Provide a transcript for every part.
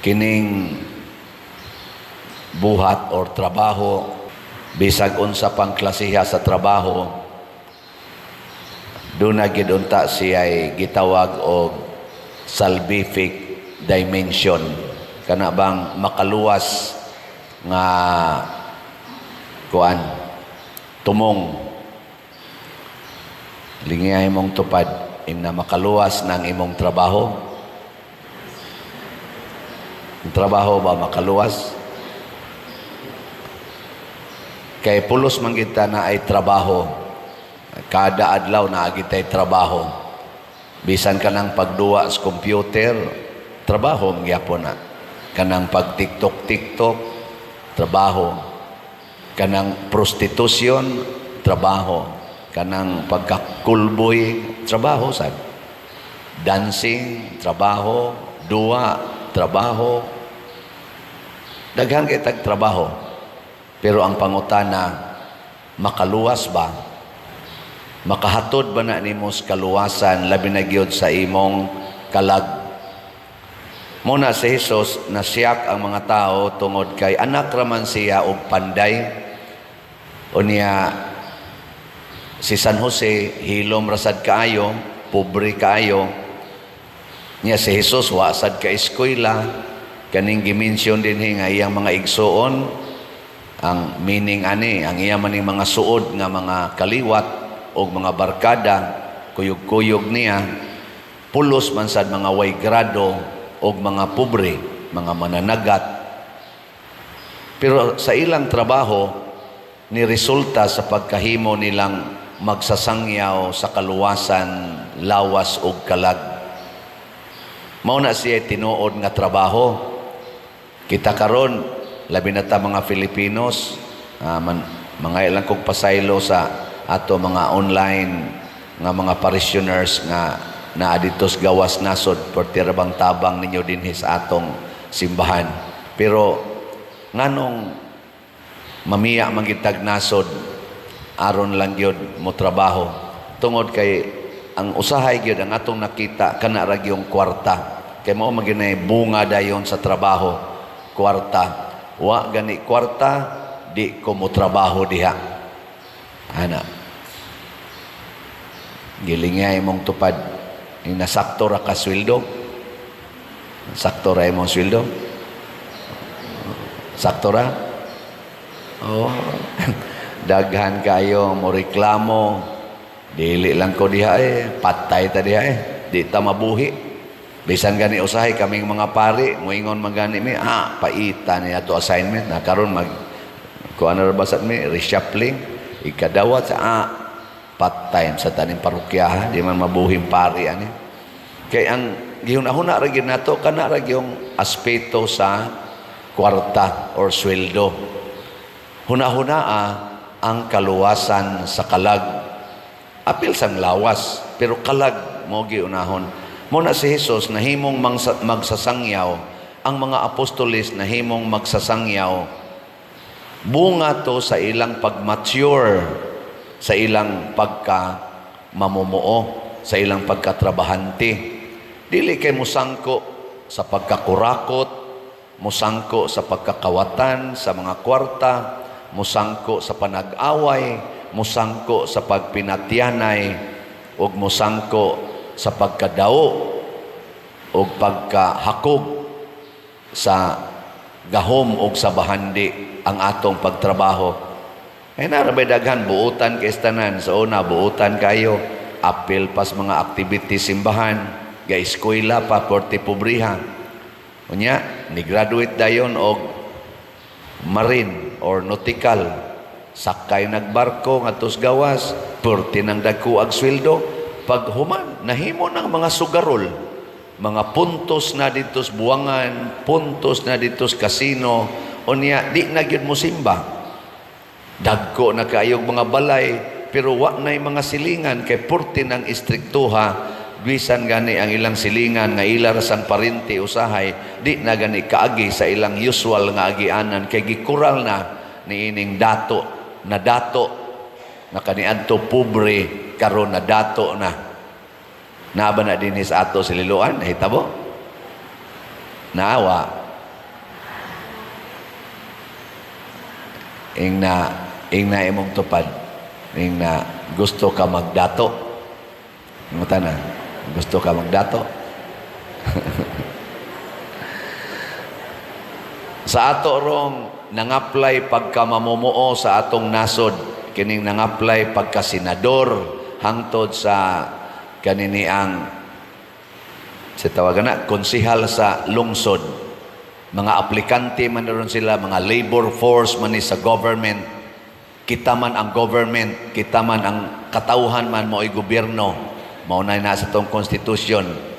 kining buhat or trabaho, bisag unsa pang klasiha sa trabaho, doon na gidunta siya'y gitawag og salvific dimension. Kana bang makaluwas nga kuan, tumong lingay mong tupad na makaluwas ng imong trabaho. Ang trabaho ba makaluwas? Kay pulos man kita na ay trabaho. Kada adlaw na agitay trabaho. Bisan ka ng pagduwa sa computer, trabaho magyapon na. Kanang pag-tiktok-tiktok, trabaho. Kanang prostitusyon, trabaho. Kanang pagkakulboy, trabaho sad. Dancing, trabaho. Duwa, trabaho. Daghang kitag trabaho. Pero ang pangutana, makaluwas ba? Makahatod ba na nimo sa kaluwasan labi na gyud sa imong kalag? Muna si Jesus nasiyak ang mga tao tungod kay anak raman siya og panday. Unya si San Jose hilom rasad kaayo, pobre kaayo. Nya si Jesus wasad ka eskwela, kaning gimensyon din nga iyang mga igsoon, ang meaning ani, ang iya maning mga suod nga mga kaliwat o mga barkada, kuyog-kuyog niya, pulos man sad mga way grado o mga pobre, mga mananagat. Pero sa ilang trabaho, ni resulta sa pagkahimo nilang magsasangyaw sa kaluwasan, lawas o kalag. Mao na siya tinuod nga trabaho. Kita karon labi na ta mga Filipinos, mga ilang kong pasaylo sa ato mga online nga mga parishioners nga naaditos gawas nasod por tirabang tabang ninyo din sa atong simbahan. Pero nganong mamiya mangitag nasod aron lang gyud mo trabaho tungod kay ang usahay gyud ang atong nakita kana ra gyung kwarta. Kay mao maginay bunga dayon sa trabaho, kwarta. Wa gani kwarta, di ko mo trabaho diha. Ana. Gilingay mong tupad. Nasakto ra ka sweldo. Sakto ra imong sweldo. Sakto ra. Oh. Daghan kayo mo reklamo. Dili lang ko diha patay ta diha Di ta mabuhi. Bisan gani usahay kaming mga pari, moingon magani mi, paita niya to assignment na karon mag kuan ra basat mi reshuffling ikadawat sa patay sa taning parokyahan, di man mabuhing pari ani. Kay ang gihuna-huna ra gyud nato kana ra gyung aspeto sa kwarta or sweldo. Huna-huna ang kaluwasan sa kalag. Apil sang lawas, pero kalag mo giunahon. Muna si Jesus nahimong magsasangyaw, ang mga apostoles nahimong magsasangyaw. Bunga to sa ilang pag-mature, sa ilang pagka-mamumuo, sa ilang pagkatrabahante. Dili kay musangko sa pagkakurakot, musangko sa pagkakawatan, sa mga kwarta, musangko sa panag-away, musangko sa pagpinatyanay, o musangko sa pagkadao o pagkahakog sa gahom o sa bahandi ang atong pagtrabaho. Ay narabay daghan, buutan kay tanan. Sa una, buutan kayo. Apil pas mga activity simbahan. Ga-eskwela pa, porte pobriha. Unya, ni-graduate dayon og marine or nautical. Sakay nagbarko, ngatos gawas, porte ng dagko ag sweldo. Pag human, nahimo ng mga sugarol, mga puntos na dito sa buwangan, puntos na dito sa kasino, o niya, di na gyud mo simba. Dagko na kayong mga balay, pero wa na'y mga silingan, kay purti ng istriktuha, bisan gani ang ilang silingan, nga ilar sang parinti usahay, di na gani kaagi sa ilang usual nga agianan, kay gikural na ni ining dato, na kaniadto pobre, karon na dato na naba na din sa ato sililuan, nahitabo naawa ing na imong tupad, ing na gusto ka magdato. Muta na, gusto ka magdato. Sa ato rong nang-apply pagka mamumuo sa atong nasod, kining nang-apply pagka senador hangtod sa kanini ang sa tawagan na konsihal sa lungsod. Mga aplikante man ron sila, mga labor force man ni sa government. Kita man ang government, kita man ang katauhan man mo'y gobyerno. Maunay na sa itong konstitusyon.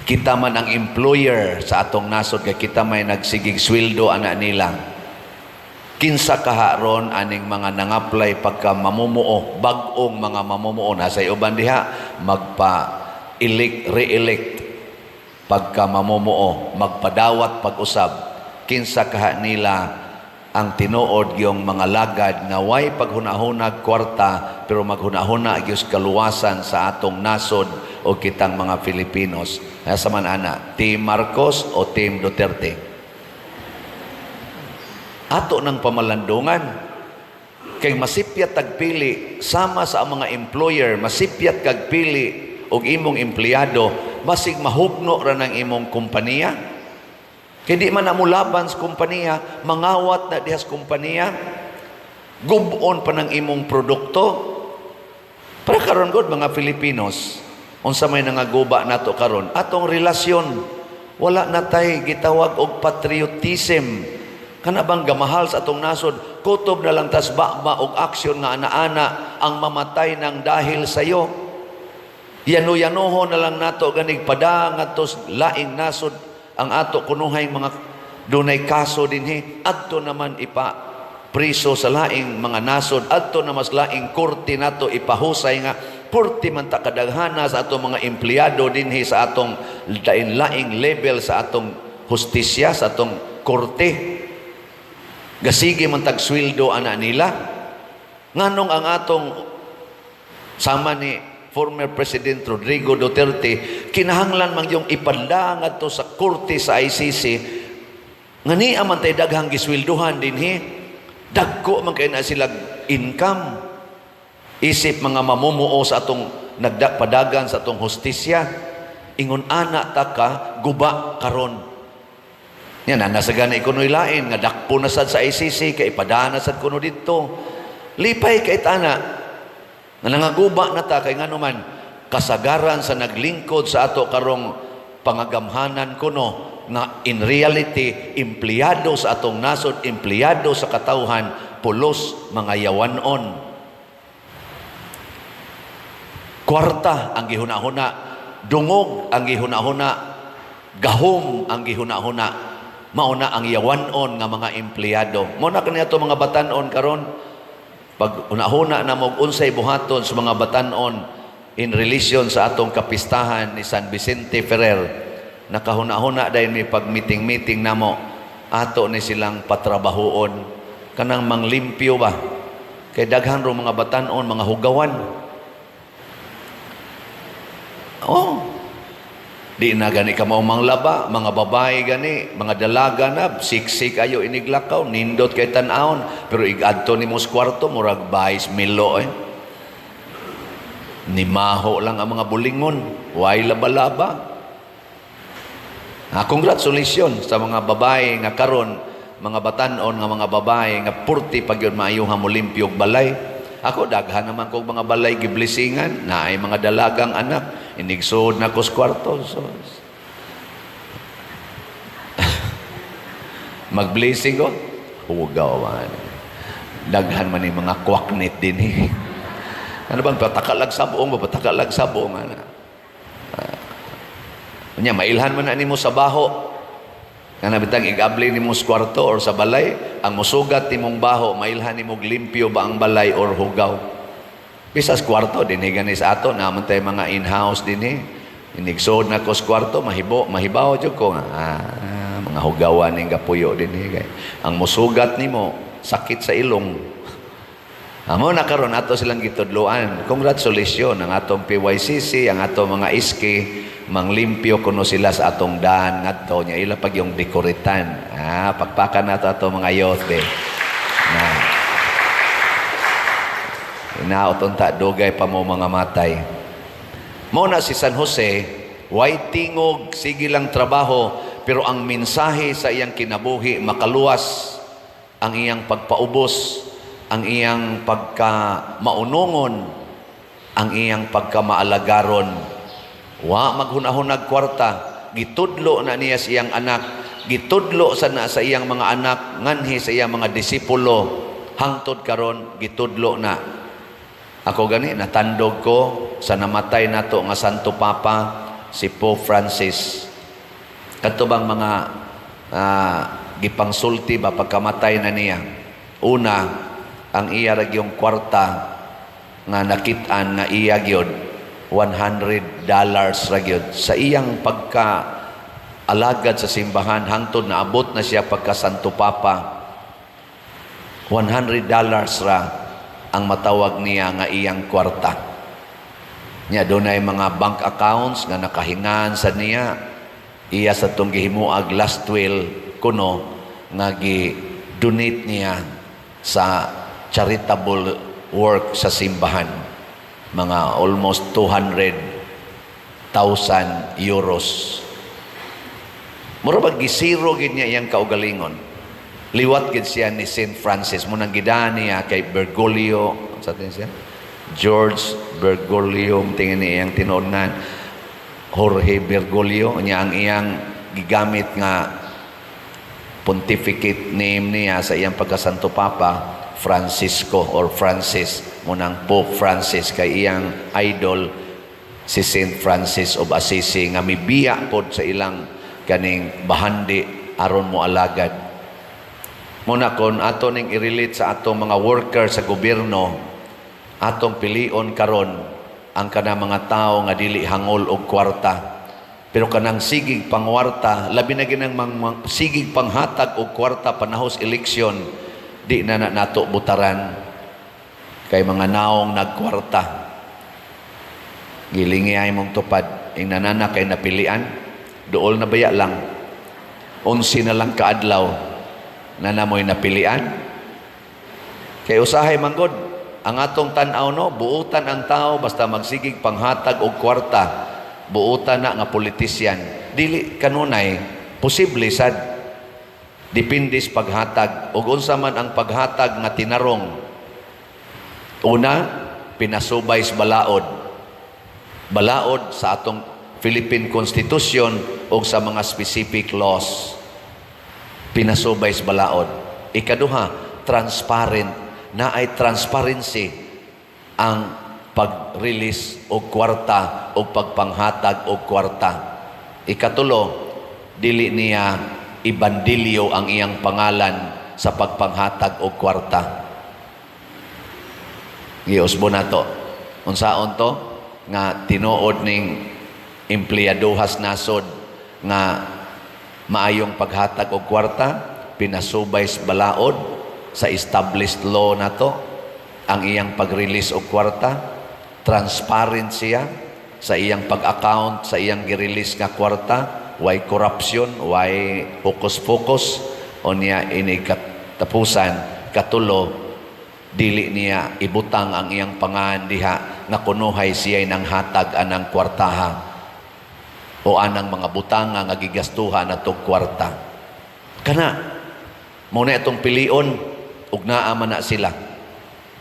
Kita man ang employer sa atong nasod, kay kita may nagsigig sweldo ana nila. Kinsa kaharon aning mga nang-apply pagka mamumuo, bag-ong mga mamumuo na sa uban diha magpa-elect, re-elect pagka mamumuo, magpadawat pag-usab. Kinsa kaha nila ang tinuod yung mga lagad nga way paghunahunag kwarta pero maghunahuna gyud kaluwasan sa atong nasod o kitang mga Filipinos. Sa man ana, Team Marcos o Team Duterte? Ato ng pamalandungan. Kay masipyat tagpili sama sa mga employer, masipyat kagpili og imong empleyado, basig mahugno ra ng imong kompanya. Kaya di man na mulaban sa kompanya, mangawat na dihas kompanya, gubon pa ng imong produkto. Para karon god mga Filipinos, unsa may nangaguba nato karon, atong relasyon, wala na tay gitawag og patriotism. Kana bang gamahal sa atong nasod, kutob na lang tas ba og aksyon nga ana-ana ang mamatay ng dahil sayo. Yano-yanoho na lang nato ganig pada ngadtos laing nasod ang ato kunuhay mga dunay kaso dinhi, adto naman ipa priso sa laing mga nasod, adto na mas laing korte nato ipahusay nga porti man ta kadaghana sa atong mga empleyado dinhi sa atong laing level sa atong hustisya, sa atong korte. Gasige man tag sweldo ana nila. Nganong ang atong sama ni former President Rodrigo Duterte, kinahanglan man yung ipadla ngadto sa korte sa ICC, nga ni aman tay daghang gisweldohan dinhi, dagko man kay na sila income. Isip mga mamumuo sa atong nagpadagan sa atong hustisya, ingon ana ta ka guba karon. Yan na nasa gani kunoy lain nga dakpo na sad sa ICC kay ipadana sad kuno didto. Lipay kay tana nga nangaguba na ta kay ngano man kasagaran sa naglingkod sa ato karong pangagamhanan kuno na in reality empleyado sa atong nasod, empleyado sa katawhan, pulos mga yawanon. Kwarta ang gihuna-huna, dungog ang gihuna-huna, gahom ang gihuna-huna, mauna ang yawanon nga mga empleyado. Muna kaniya to mga batanon karon, pag unahuna na mo unsay buhaton sa mga batanon in relation sa atong kapistahan ni San Vicente Ferrer, nakahuna-huna dahil may pag-meeting-meeting na mo, ato ni silang patrabahoon, kanang manglimpyo ba? Kay daghan ro mga batanon, mga hugawan. Oh, di na gani ka mao manglaba, mga babae gani, mga dalaga na, siksik ayo iniglakaw, nindot kay tan-aon, pero igadto ni mo sa kwarto, murag bayis milo Nimaho lang ang mga bulingon, way laba-laba. Congratulations sa mga babae nga karon, mga batanon nga mga babae nga purti pag yun maayuhan mo limpyo balay. Ako daghan naman kog mga balay giblisingan, na ay mga dalagang anak, inigsod na ko sa kwarto. So, mag-blessing ko, hugaw man. Daghan man yung mga kwaknit din eh. Ano bang patakalag sa buong, patakalag sa buong. Mailhan man na ni mo sa baho. Nga nabitang igabli ni mo sa kwarto or sa balay, ang musugat ni mong baho, mailhan ni mong limpyo ba ang balay or hugaw. Bisa sa kwarto, dinigan sa ato, naman tayo mga in-house din eh. Inigsod na ko sa kwarto, mahibaw dyan ko nga. Mga hugawan ng kapuyo din eh. Ang musugat ni mo, sakit sa ilong. Amo na karon ato silang gitudloan. Congratulations ang atong PYCC, ang atong mga iski, manglimpyo kuno sila sa atong daan ngadto nya ila pag yung dekoritan. Pagpakan nato ato mga youth be. Hinaot unta, dugay pa mo mga matay. Muna si San Jose, way tingog, sige lang trabaho, pero ang mensahe sa iyang kinabuhi, makaluwas ang iyang pagpaubos, ang iyang pagka-maunungon, ang iyang pagka-maalagaron. Wa maghunahunag kwarta, gitudlo na niya sa iyang anak, gitudlo sa iyang mga anak, nganhi sa iyang mga disipulo, hangtod karon gitudlo na. Ako gani, natandog ko sa namatay nato nga Santo Papa, si Pope Francis. Katubang mga gipangsulti ba pagkamatay na niya. Una, ang iya ragyong kwarta nga nakitaan nga iya gyud $100 ragyod sa iyang pagka-alagad sa simbahan hangtod na abot na siya pagka Santo Papa. $100 ra ang matawag niya nga iyang kwarta. Nya dunay mga bank accounts nga nakahingan sa niya. Iya sa tong gihimuag last will kuno nga gi-donate niya sa charitable work sa simbahan. Mga almost 200,000 euros. Mura ba gisiro gid niya iyang kaugalingon. Liwat gid siya ni Saint Francis mo nang gidaan niya kay Bergoglio, sa atin siya. George Bergoglio, tingin niya iyang tinodnan. Jorge Bergoglio, niya ang iyang gigamit nga pontificate name niya sa iyang pagkasanto Papa, Francisco or Francis, munang Pope Francis, kay iyang idol si Saint Francis of Assisi nga mibiya pod sa ilang kaning bahandi aron mo alagad. Muna kon ato ning i-relate sa atong mga worker sa gobyerno, atong pilion karon ang kana mga tao nga dili hangol og kwarta. Pero kanang sigig pangwarta, labi na ginang sigig panghatag og kwarta panahos eleksyon, di na nato butaran kay mga naong nagkwarta. Gilingi ay mong tupad, ing nanana kay napilian, dool na baya lang. 11 na lang kaadlaw na namoy napilian. Kay usahay manggod, ang atong tan-aw no, buutan ang tao basta magsigig panghatag og kwarta, buutan na nga politisyan. Dili kanunay posible sad. Depende sa paghatag ug unsa man ang paghatag nga tinarong. Una, pinasubay sa balaod. Balaod sa atong Philippine Constitution o sa mga specific laws. Pinasubay sa balaod. Ikaduha, transparent. Na ay transparency ang pag-release o kwarta o pagpanghatag o kwarta. Ikatulo, dili niya ibandilyo ang iyang pangalan sa pagpanghatag o kwarta. Giusbo na to. Unsaon to? Nga tinuod ning empleyaduhas nasod nga maayong paghatag og kwarta, pinasubay sa balaod sa established law na to ang iyang pag-release og kwarta, transparent siya sa iyang pag-account, sa iyang gi-release nga kwarta, way corruption, way focus o niya ini katapusan. Katulo, dili niya ibutang ang iyang pangan diha nga kunuhay siya nang hatag anang kwartaha o anang mga butang nga gigastuhan atong kwarta. Kana mo na itong pilion ug naa man na sila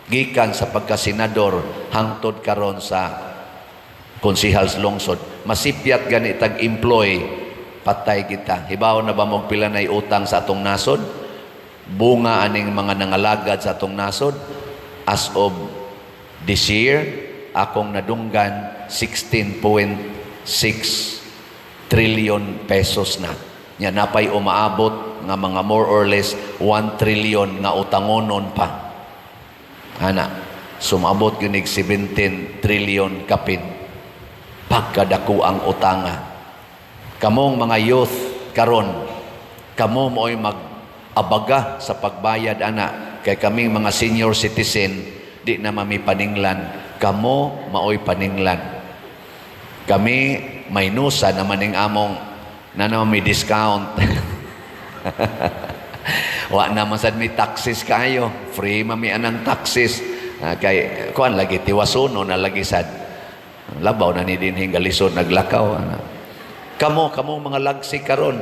gikan sa pagkasenador hangtod karon sa konsehals lungsod. Masipyat gani tag-employ, patay kita. Hibaw na ba mo pila nay utang sa atong nasod? Bunga aning mga nangalagad sa atong nasod. As of this year, akong nadunggan 16.6 trillion pesos na. Nya napay umaabot nga mga more or less 1 trillion nga utangonon pa. Ana, sumabot ginig 17 trillion kapin. Pagkadako ang utanga. Kamong mga youth karon, kamo mo'y mag-abaga sa pagbayad ana, kay kaming mga senior citizen di na mami paninglan, kamo maoy paninglan. Kami may nusa naman ning among na naman may discount. Wa naman sad may taxes kayo, free mami anang taxes. Kay kuan lagi tiwasuno na lagi sad labaw na ni dinhing galisod naglakaw. Kamo mga lagsik karon,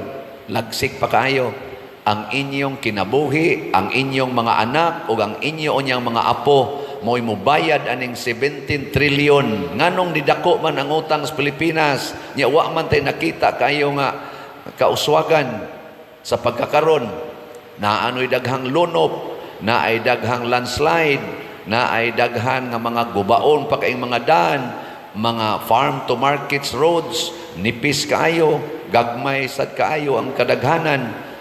lagsik pa kayo. Ang inyong kinabuhi, ang inyong mga anak o ang inyo unyang mga apo mo'y mubayad aning 17 trilyon. Nganong didako man ang utang sa Pilipinas, nya wa man tay nakita kayo nga kauswagan sa pagkakaron na ano'y daghang lunop, na ay daghang landslide, na ay daghan nga mga gubaon pa kaing mga daan, mga farm to markets roads, nipis kaayo, gagmay sad kaayo ang kadaghanan.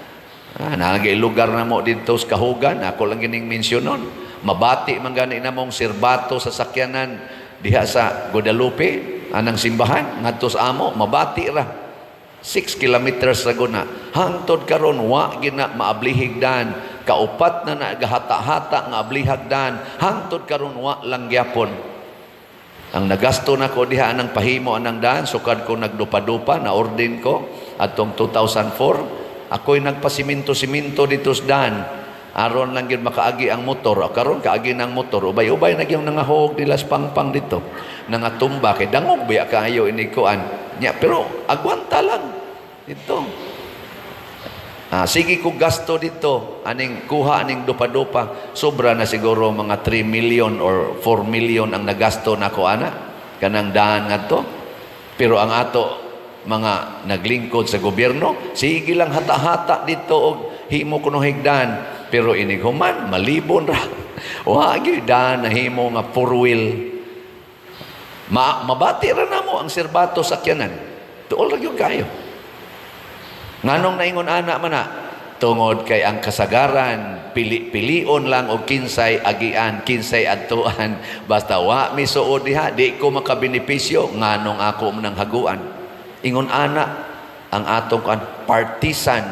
Nalagay lugar na mo dito sa Kahugan, ako lang gining mensyonon. Mabati man gani na mong sirbato sa sakyanan diha sa Guadalupe, anang simbahan, ngadto sa amo, mabati ra. 6 kilometers ra guna. Hangtod karon wa gina maablihigdan. Kaupat na nagahata-hata nga ablihagdan. Hangtod karon wa lang gyapon. Ang nagasto na ko diha anang pahimo anang daan, sukad ko nagdupa-dupa, na ordin ko atong 2004. Ako'y nagpasiminto-siminto dito sa daan. Aron lang yun makaagi ang motor. Karon kaagi ng motor. Ubay-ubay na yung nangahog nila sa pangpang dito. Nangatumba. Kay dangog biya kayo inikuan. Pero agwanta lang. Dito. Sige ko gasto dito. Aning kuha, aning dupa-dupa. Sobra na siguro mga 3 million or 4 million ang nagasto na ko, ana. Kanang daan nga to. Pero ang ato, mga naglingkod sa gobyerno, sige lang hata-hata dito og himo kuno higdan, pero inighuman malibon ra. Wagi dan na himo nga 4-wheel. Mabati ra namo ang sirbato sakyanan. Tuol ra gyud kayo. Nganong naingon ana man na tungod kay ang kasagaran pili-pilion lang og kinsay agian, kinsay adtuan, basta wa mi suod diha di ko makabenepisyo, nganong ako manang haguan. Ingon ana ang atong partisan,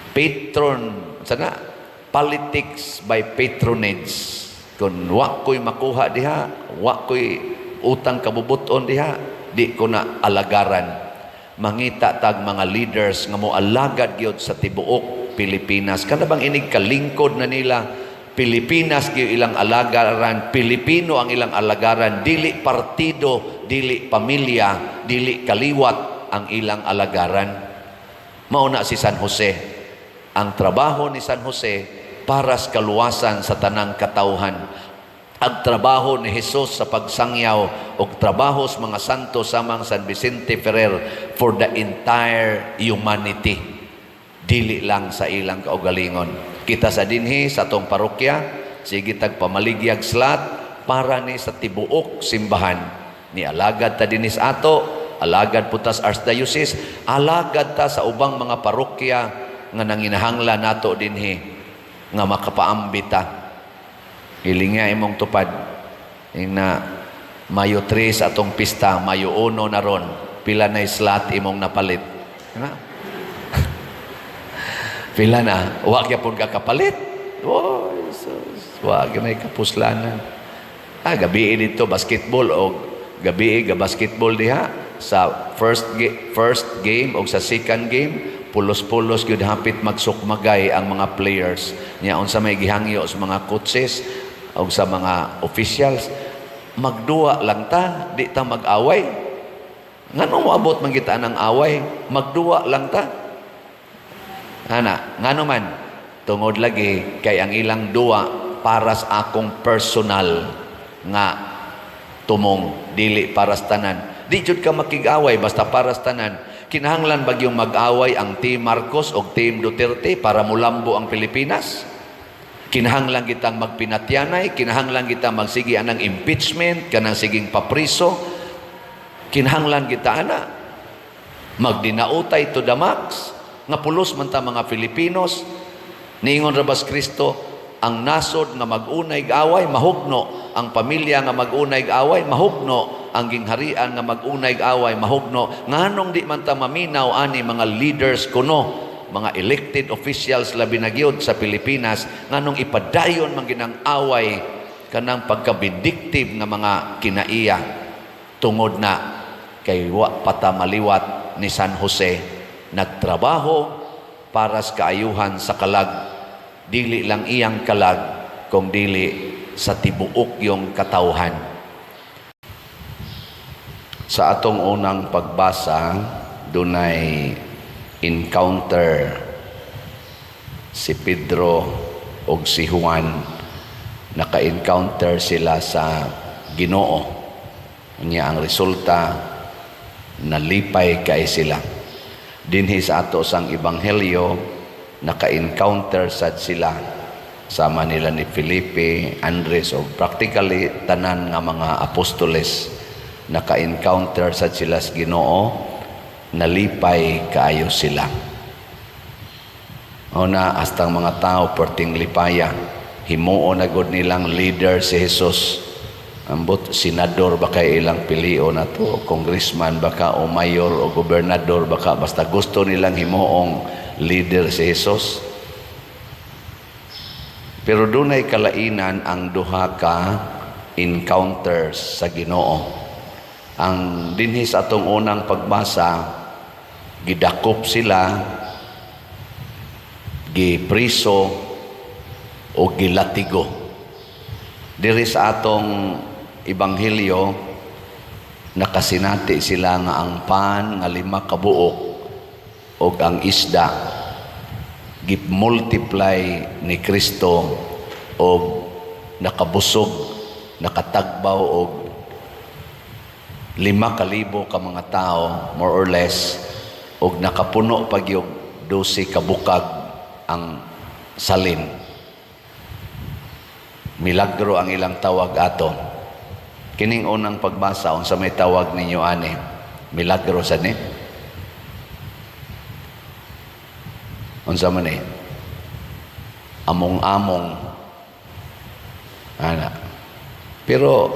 patron, sana politics by patronage. Kung wa ko'y makuha diha, wa ko'y utang kabubuton diha, di ko na alagaran. Mangita tag mga leaders nga mo alagad gyud sa tibuok Pilipinas. Kana bang inig kalingkod na nila? Pilipinas gyud ilang alagaran, Pilipino ang ilang alagaran, dili partido, dili pamilya, dili kaliwat ang ilang alagaran. Mauna si San Jose. Ang trabaho ni San Jose para sa kaluwasan sa tanang katawhan. Ang trabaho ni Jesus sa pagsangyaw o trabaho sa mga santo samang San Vicente Ferrer for the entire humanity. Dili lang sa ilang kaugalingon. Kita sa dinhi sa atong parokya, sige tag pamaligyag slat para ni sa tibuok simbahan. Ni alagad ta dinis ato, alagad putas Archdiocese, alagad ta sa ubang mga parokya nga nanginahanglan nato dinhi nga makapaambita. Ilinga imong tupad na Mayo 3 sa atong pista, Mayo 1 na ron, pila na slot imong napalit. Pila na, wag yapon ka kapalit. Oh, wag na kapuslanan. Gabi dito basketball o gabi basketball diha sa first game o sa second game, pulos-pulos gyud hapit magsukmagay ang mga players. Nya unsa may gihangyo sa mga coaches o sa mga officials, magduwa lang ta, di ta mag-away. Nganong moabot man kita ng away? Magduwa lang ta. Ngano man, tungod lagi kay ang ilang duwa para sa akong personal nga tumong, dili para sa tanan. Di jud ka makig-away basta para sa tanan. Kinahanglan bagyong mag-away ang Team Marcos o Team Duterte para mulambo ang Pilipinas? Kinahanglan kitang magpinatyanay, kinahanglan kita magsigi anang impeachment, kanang siging papriso, kinahanglan kita ana magdinautay to the max, nga pulos man ta mga Filipinos. Niingon rabas Kristo, ang nasod nga mag-unay away mahugno, ang pamilya nga mag-unay away mahugno, ang gingharian nga mag-unay away mahugno. Nganong di man ta maminaw ani mga leaders kuno, mga elected officials labi na gyud sa Pilipinas, nganong ipadayon man ginang away kanang pagka-vindictive nga mga kinaiya tungod na kay wa pata maliwat ni San Jose nagtrabaho para sa kaayuhan sa kalag. Dili lang iyang kalag, kung dili sa tibuok yung katawhan. Sa atong unang pagbasa, dunay encounter si Pedro o si Juan. Naka-encounter sila sa Ginoo. Unya ang resulta, nalipay kay sila. Dinhi sa ato sang ebanghelyo, naka-encounter sad sila sama nila ni Felipe, Andres o practically tanan nga mga apostoles. Naka-encounter sad sila sa Ginoo, nalipay kaayo sila. Una, hastang mga tao perting lipaya, himuo na gud nilang leader si Jesus. Ambot senador baka ilang pilio na to, congressman baka o mayor o gobernador baka, basta gusto nilang himuong leader si Jesus. Pero dunay kalainan ang duha ka encounters sa Ginoo. Ang dinhi sa atong unang pagbasa, gidakop sila, gipriso o gilatigo. Diri sa atong ebanghelyo, nakasinati sila nga ang pan nga 5 ka buok o ang isda gip-multiply ni Kristo o nakabusog, nakatagbaw o 5,000 ka mga tao, more or less, o nakapuno pag yung 12 ka bukag ang salin. Milagro ang ilang tawag ato. Kining unang pagbasa, unsa may tawag ninyo ani? Milagro sa ni? Unsa man ni? Among-among. Ana. Pero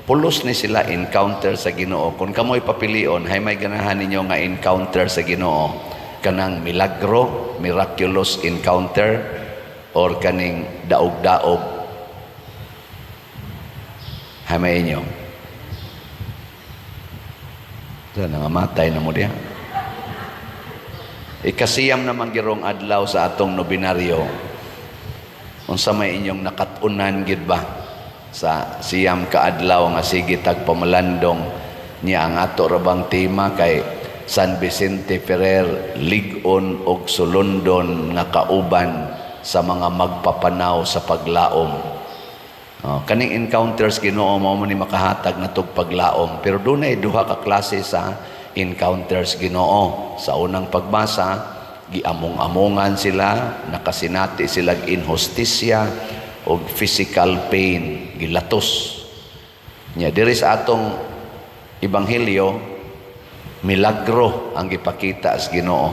pulos ni sila encounter sa Ginoo. Kung kamoy papilion, hay may ganahan ninyo nga encounter sa Ginoo, kanang milagro, miraculous encounter, or kaning daog-daog. Hay may inyo. Sa nangamatay na mo diya. Ikasiyam naman girong adlaw sa atong nobinaryo. Unsa may inyong nakatunan gid ba sa siyam ka adlaw nga sige tagpamalandong niya ang ato rabang tema kay San Vicente Ferrer, lig-on og sulundon nga kauban sa mga magpapanaw sa paglaom. Kaning encounters Ginoo mao man ni makahatag na tug paglaom. Pero dunay duha ka klase sa encounters Ginoo. Sa unang pagbasa, giamong-amongan sila, nakasinati sila inhustisya o physical pain, gilatos. Nya diri sa atong ebanghelyo, milagro ang gipakita sa Ginoo.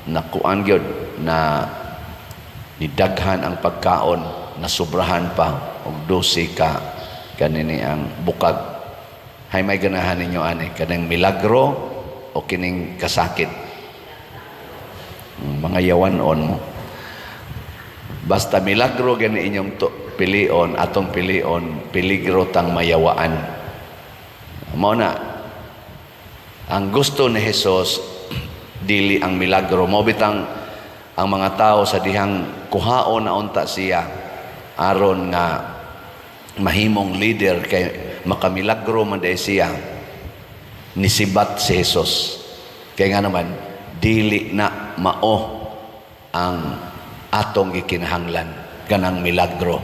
Nakuan gyud na nidaghan ang pagkaon, nasubrahan pa og 12 ka kanini ang bukag. Hay may ganahan ninyo ani kanang milagro o kining kasakit. Mga yawanon mo. Basta milagro gani inyong pilion, atong pilion, peligro tang mayawaan. Mao na ang gusto ni Jesus dili ang milagro. Mao bitang ang mga tao sa dihang kuhaon na unta siya aron nga mahimong leader kay makamilagro man day siya, nisibat si Jesus. Kaya nga naman dili na mao ang atong gikinahanglan kanang milagro.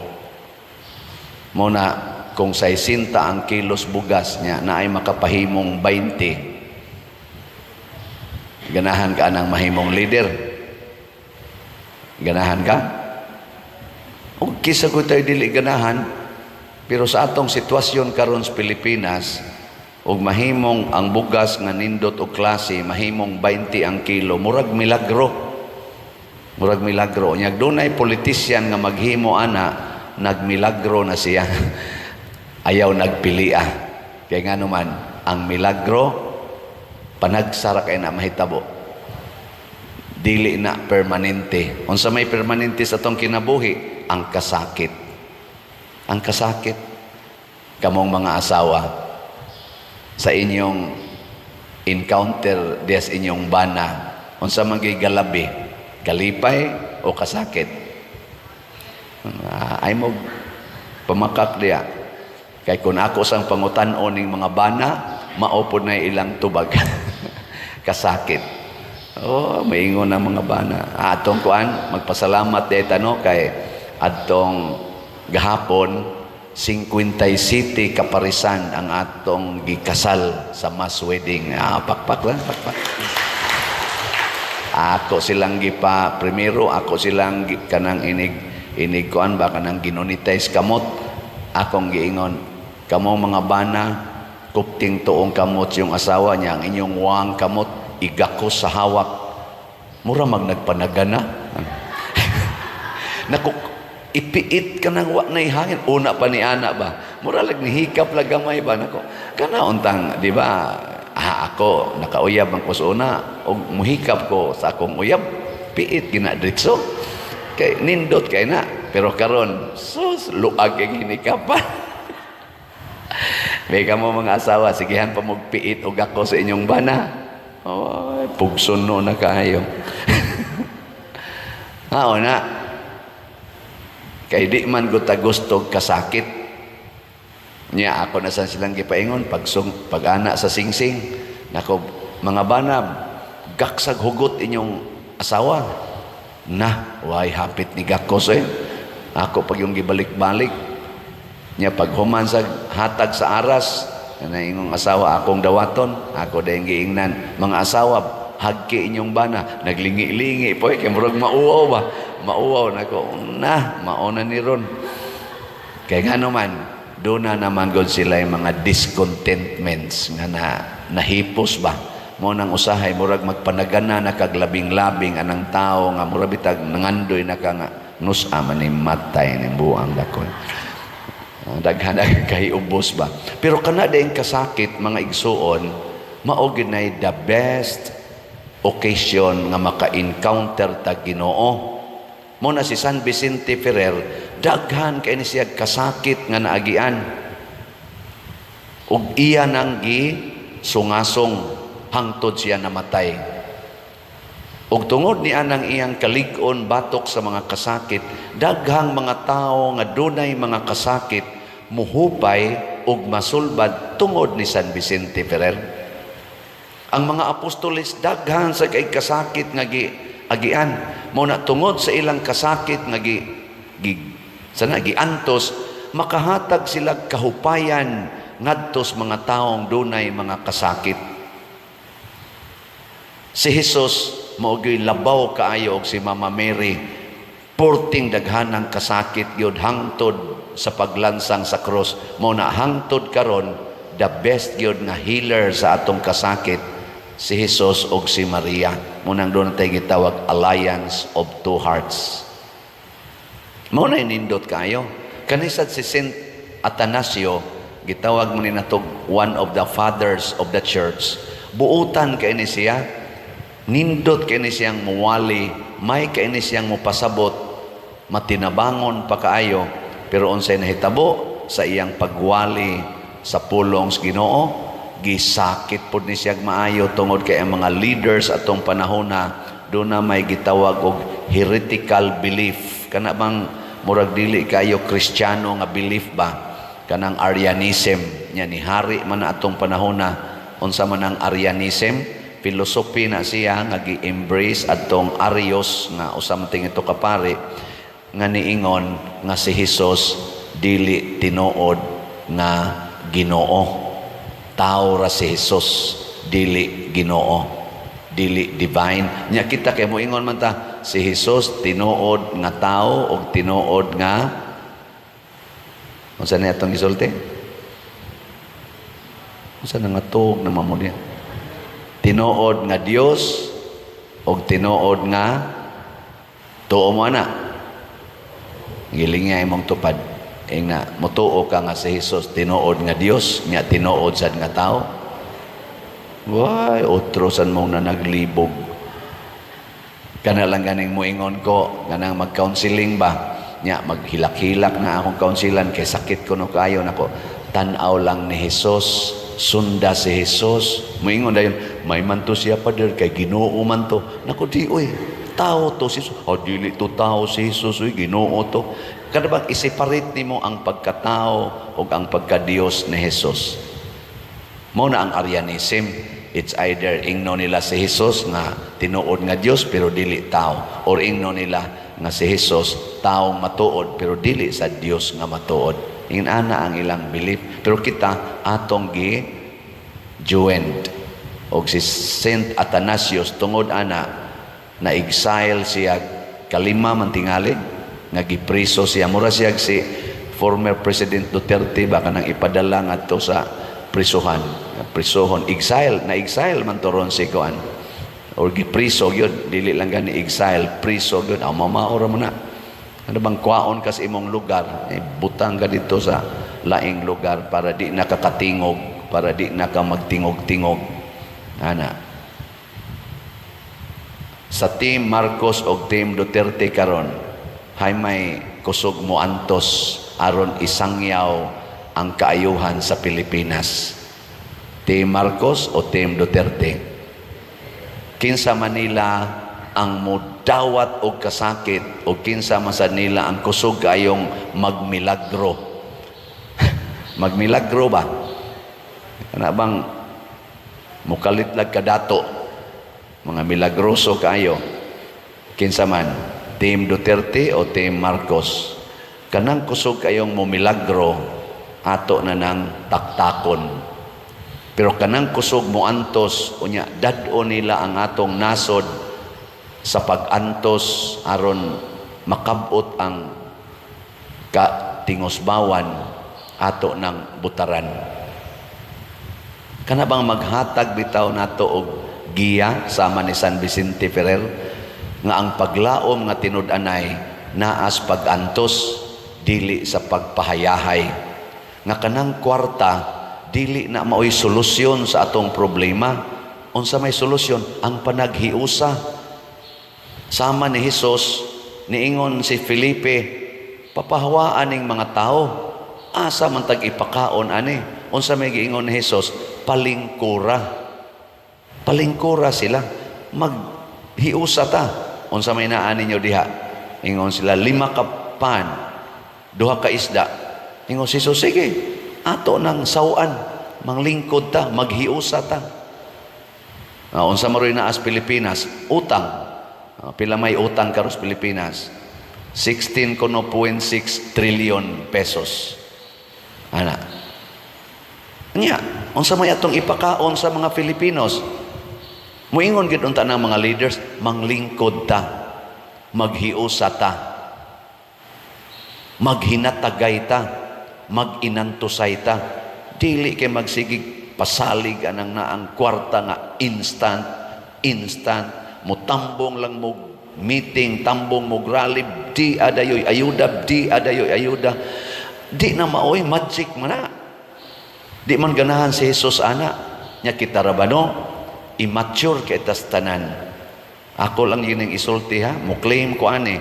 Muna kung 60 ang kilos bugas niya na ay makapahimong 20, ganahan ka ng mahimong leader? Ganahan ka? O kisa ko tayo dili ganahan. Pero sa atong sitwasyon karon sa Pilipinas, ug mahimong ang bugas nga nindot o klase, mahimong 20 ang kilo, murag milagro. Murag milagro. Nyag dunay politisyan nga maghimo ana, nagmilagro na siya. Ayaw nagpilia. Kaya nga naman, ang milagro, panagsara kay na mahitabo. Dili na permanente. Unsa may permanente sa atong kinabuhi? Ang kasakit. Ang kasakit. Kamong mga asawa, sa inyong encounter des inyong bana, unsa man gyud galabi, kalipay o kasakit? Ay mo pamakak diya. Kay kung ako sang pangutan-on ning mga bana, maupod na ilang tubag. Kasakit. Oh, maingon ang mga bana. Atong kuan, magpasalamat deta no kay atong gahapon 57 kaparisan ang atong gikasal sa mass wedding. Pakpak lang, pakpak. Ako silang gipa primero, ako silang kanang inig kuan ba kanang ginonitize kamot. Akong giingon, kamo mga bana, kupting tuong kamot yung asawa niya, ang inyong wang kamot, igakos sa hawak. Mura nagpanagana. Naku, ipiit ka ng wak na ihangin. Una pa ni ana ba? Mura nihikap lagamay ba? Naku, kana untang, di ba? Ako, nakauyab ang kusuna. O muhikap ko sa akong uyab. Piit, ginadrikso. Kay, nindot kay na. Pero karon, sus, luag ang hinikapan. May kamo mga asawa, sigihan pa magpiit o gako sa inyong bana. Oh, pugson no na kayo. Na. Kay di man ko gusto kasakit. Nya ako na sa silang gipaingon pag-ana sa singsing. Nako mga bana, gaksag hugot inyong asawa. Na, why hapit ni gakos eh. Ako pag yung gibalik-balik. Nya pag human sa hatag sa aras, na ingong asawa akong dawaton, ako dahil giingnan. Mga asawa, hagki inyong bana, naglingi-lingi po, kaya murag mauwaw ba? Mauwaw na ko, mauna ni ron. Kaya nga naman, doon na naman god sila yung mga discontentments nga nahipos ba? Mo nang usahay, murag magpanagana na kaglabing-labing anang tao nga murag bitag nangandoy na ka nga nusa man ni matay ni buang dakon. Daghan kay ubos ba? Pero kana din kasakit mga igsuon, mao gid nay the best occasion nga maka-encounter ta Ginoo. Mo na si San Vicente Ferrer, daghan kay ni siya kasakit nga naagian. Ug iya nang sungasong hangtod siya namatay. Ug tungod ni anang iyang kalig-on batok sa mga kasakit, daghang mga tao nga dunay mga kasakit muhupay ug masulbad tungod ni San Vicente Ferrer. Ang mga apostoles daghan sa kay kasakit nga agian, mo na tungod sa ilang kasakit nga giantos, makahatag sila kahupayan ngadtos mga taong dunay mga kasakit. Si Jesus maugay labaw kaayo og si Mama Mary, porting daghanang kasakit gyud hangtod sa paglansang sa cross. Mo na hangtod karon the best gyud nga healer sa atong kasakit si Jesus og si Maria. Mo nang doon tay gitawag Alliance of Two Hearts. Mo na nindot kayo kanisad si Saint Atanasio, gitawag mo ni natog one of the fathers of the church. Buutan kay ni siya, nindot kay ni siyang muwali, may kay ni siyang mupasabot, matinabangon pa kaayo, pero unsay nahitabo sa iyang pagwali sa pulong sa Ginoo, gisakit pud ni siya maayo tungod kay ang mga leaders atong panahona do na may gitawag og heretical belief. Kana bang murag dili kayo Kristiyano nga belief ba? Kanang Arianism nya ni hari man atong panahona. Unsa man ang Arianism? Philosophy na siya nga gi-embrace atong Arios nga usamting ito kapari nga niingon nga si Jesus dili tinuod nga Ginoo. Tao ra si Jesus, dili Ginoo, dili divine. Nya kita kay moingon man ta si Jesus tinuod nga tao og tinuod nga unsa na atong gisulti? Unsa na nga tuog na mamudya? Tinuod nga Dios og tinuod nga tuo mo ana. Giling nga imong tupad. Na motuo ka nga si Jesus tinuod nga Dios, nya tinuod sad nga tao. Why utrosan mo na naglibog. Kana lang ganing moingon ko ganang mag-counseling ba? Nya maghilak-hilak na akong counselan kay sakit ko no kayo nako. Tan-aw lang ni Jesus, sunda si Jesus. Moingon dayon, may man to siya pader kay Ginoo man to. Nako di oy, tao to si Jesus. O dili to tao si Jesus, oy Ginoo to. Kada bang iseparate nimo ang pagkatao o ang pagka-Dios ni Jesus. Mao na ang Arianism. It's either ingno nila si Jesus nga tinuod nga Dios pero dili tao, or ingno nila nga si Jesus taong matuod pero dili sa Dios nga matuod. Ana ang ilang belief. Pero kita atong gi-joined og si Saint Athanasius tungod ana na exile siya kalima man tingali nga gipriso siya. Mura siya si former President Duterte baka nang ipadala ngadto sa prisohon, exile man toron si kuan or gipriso gyud, dili lang gani exile, priso gyud. Mamaora mo na ano bang kwaon ka sa imong lugar, butang ka dito sa laing lugar para di nakakatingog, para di naka magtingog-tingog. Ana sa Team Marcos o Team Duterte karon, hay may kusog mo antos aron isangyaw ang kaayuhan sa Pilipinas. Team Marcos o Team Duterte? Kinsa Manila ang mudawat o kasakit o kinsa masad nila ang kusog kayong magmilagro? Magmilagro ba? Ano bang mukalitlag kadato? Mga milagroso kayo. Kinsa man? Team Duterte o Team Marcos? Kanang kusog kayong mumilagro, ato na ng taktakon. Pero kanang kusog mo antos, unya dad-o nila ang atong nasod sa pag-antos aron makabot ang katingosbawan ato ng butaran. Kana bang maghatag bitaw nato og giya sama ni San Vicente Ferrer nga ang paglaom nga tinud-anay naas pag-antos dili sa pagpahayahay, nga kanang kwarta dili na maoy solusyon sa atong problema. Unsa may solusyon? Ang panaghiusa. Sama ni Jesus, niingon si Felipe, papahawaan ning mga tao. Asa man tag ipakaon ani? Unsa may giingon ni Jesus? Palingkura. Palingkura sila. Maghiusa ta. Unsa may naa ninyo diha? Ingon sila 5 ka pan, 2 ka isda. Ingon si Jesus, sige, ato ng sawan, manglingkod ta, maghiusa ta. Unsa maroy na as Pilipinas, utang. Pila may utang karos Pilipinas? 16.6 trillion pesos. Ana. Nya, unsa may atong ipakaon sa mga Filipinos? Muingon gid unta ng mga leaders, manglingkod ta, maghiusa ta, maghinatagay ta, mag-inantusay ta, dili kay magsigig pasalig anang naang kwarta nga instant, mutambong lang mo meeting, tambong mo rally, di adayoy ayuda, di na maoy magic man na. Di man ganahan si Jesus ana, nya kita rabano, immature kay tas tanan. Ako lang yun isulti ha, mo claim ko ani,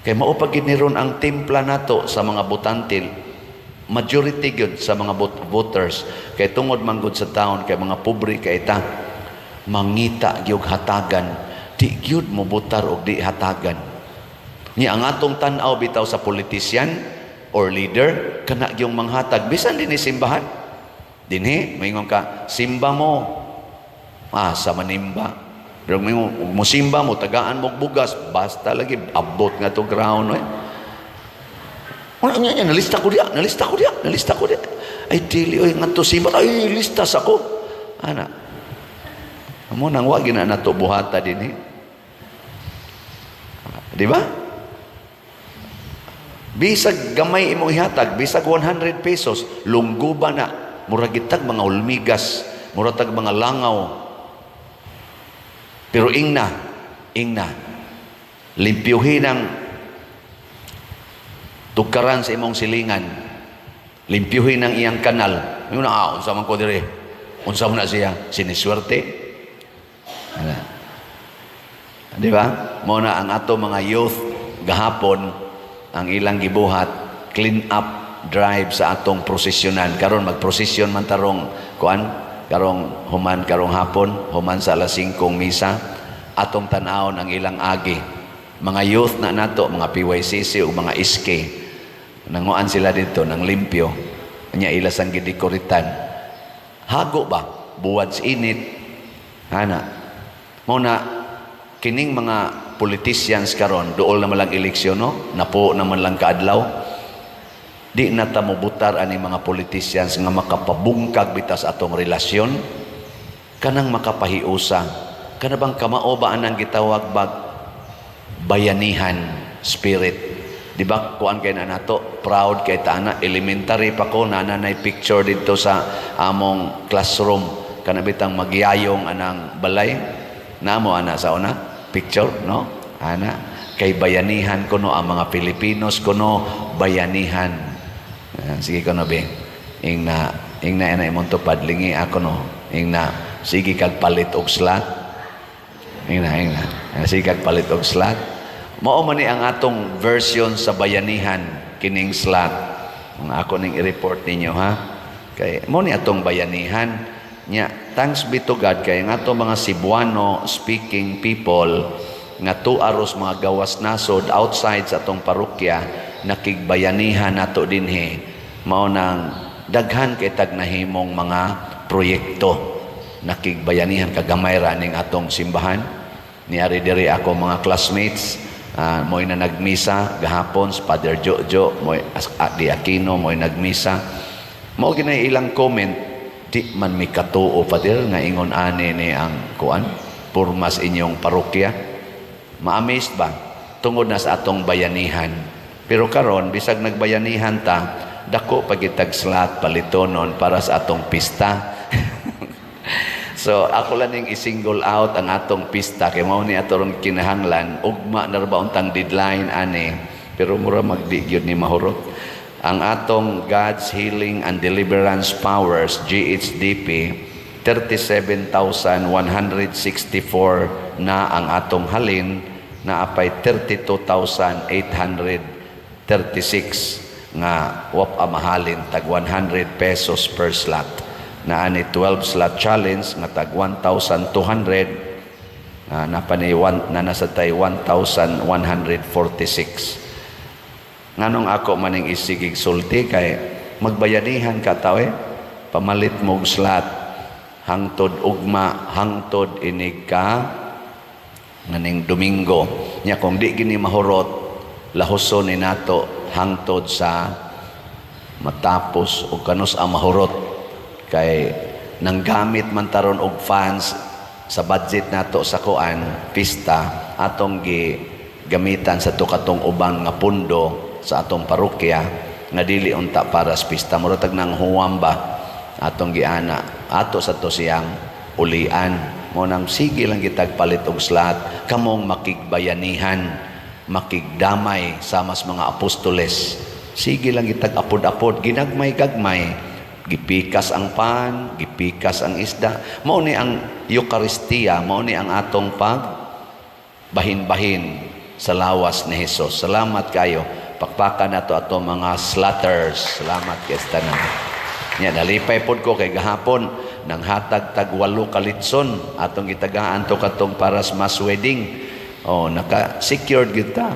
kay maupagid ni ron ang timpla nato sa mga butantil, majority gyud sa mga voters, kay tungod manggod sa taon, kay mga pobre kay ta, mangita gyud hatagan, di gyud mo butar og di hatagan. Nya ang atong tan-aw bitaw sa politician or leader, kana gyung manghatag, bisan din ni simbahan. Dinhi, maingon ka, simba mo, sa manimba. Pero mo simba mo, tagaan mo bugas, basta lagi, abot nga to ground. Nalista ko diya. Ay, dili, nga to simba, ay, listas ako. Ana, amo nang wag na nato buhata din Di ba? Bisag gamay imong ihatag, bisag 100 pesos, lungguba na, muragitag mga ulmigas, muratag mga langaw. Pero ingna, limpyuhin ang tukaran sa imong silingan, limpyuhin ang iyang kanal. Yun na, unsa man ko dire, unsa mo na siya, siniswerte. Di ba? Muna ang ato mga youth gahapon, ang ilang gibuhat, clean up drive sa atong prosesyonan. Karon magprosesyon man tarong kuan, karong hapon, human sa alas 5 misa, atong tan-awon ang ilang agi mga youth na nato, mga PYCC o mga SK, nanguan sila dito ng limpyo, nya ilas ang gidikoritan. Hago ba? Buwad sa init. Hana. Muna, kining mga politicians karon dool naman lang eleksyon, no? Napo naman lang kaadlaw. Di na ta mobutar ani mga politicians nga makapabungkag bitas atong relasyon, kanang makapahiusa. Kana bang kamao ba anang gitawag bag bayanihan spirit? Di ba kuan kay na nato, proud kay taana, elementary pa ko nanay picture dito sa among classroom, kanabitang magyayong anang balay namo ana sa una picture, no? Ana kay bayanihan kuno ang mga Pilipinos kuno bayanihan. Sige kuno be ingna ina imong tupad lingi ako no, ingna sige kag palit og slat, ingna sige kag palit og slat. Mao man ni ang atong version sa bayanihan kining slat. Ang ako ning i-report ninyo ha. Kay mo ni atong bayanihan nya, thanks be to God kay nga atong mga Cebuano speaking people nga tuaros mga gawas nasod outside sa atong parokya nakigbayanihan nato dinhi, mao nang daghan kay tag nahimong mga proyekto nakigbayanihan kagamay ra ning atong simbahan. Niari diri ako mga classmates, mo'y na nagmisa gahapon sa Father Jojo, mo'y di Aquino, mo'y nagmisa. Mao ginay ilang comment, di man mi katuo Father nga ingon ani ni ang kuan purmas inyong parokya. Ma-amazed ba tungod na sa atong bayanihan. Pero karon bisag nagbayanihan ta, dako pagitag slat palitonon para sa atong pista. So ako lang ning i-single out ang atong pista kay mao ni atong kinahanglan ugma na ba untang deadline ani, pero mura magdi gyud ni mahurot ang atong God's Healing and Deliverance Powers GHDP. 37,164 na ang atong halin, na apay 32,836 nga wap amahalin tag 100 pesos per slot. Na ani 12 slot challenge nga tag 1,200, na nasa tay 1,146. Nganong ako maning isigig sulti kay magbayanihan ka tao pamalit mog slot hangtod ugma hangtod inig ka nganing Domingo nya, kung di gini mahurot lahuson ni nato hangtod sa matapos o kanus ang mahurot kay nanggamit man taron og funds sa budget nato sa kuan pista atong gamitan sa tukatong ubang nga pundo sa atong parokya nga dili unta para sa pista, murag nang huwamba atong giana ato sa to siyang ulian. Mo nang sige lang gitag palit og slat kamong makigbayanihan, makigdamay sa mas mga apostoles. Sige lang gitag apod-apod, ginagmay-gagmay, gipikas ang pan, gipikas ang isda. Mao ni ang Eucharistia, mao ni ang atong bahin-bahin sa lawas ni Hesus. Salamat kayo. Pakpakan nato ato mga slaughters. Salamat kay tanan. Nya nalipay pod ko kay gahapon nang hatag tag 8 kalitson atong gitagaan to katong para sa mass wedding. Oh, naka-secured gyud ta.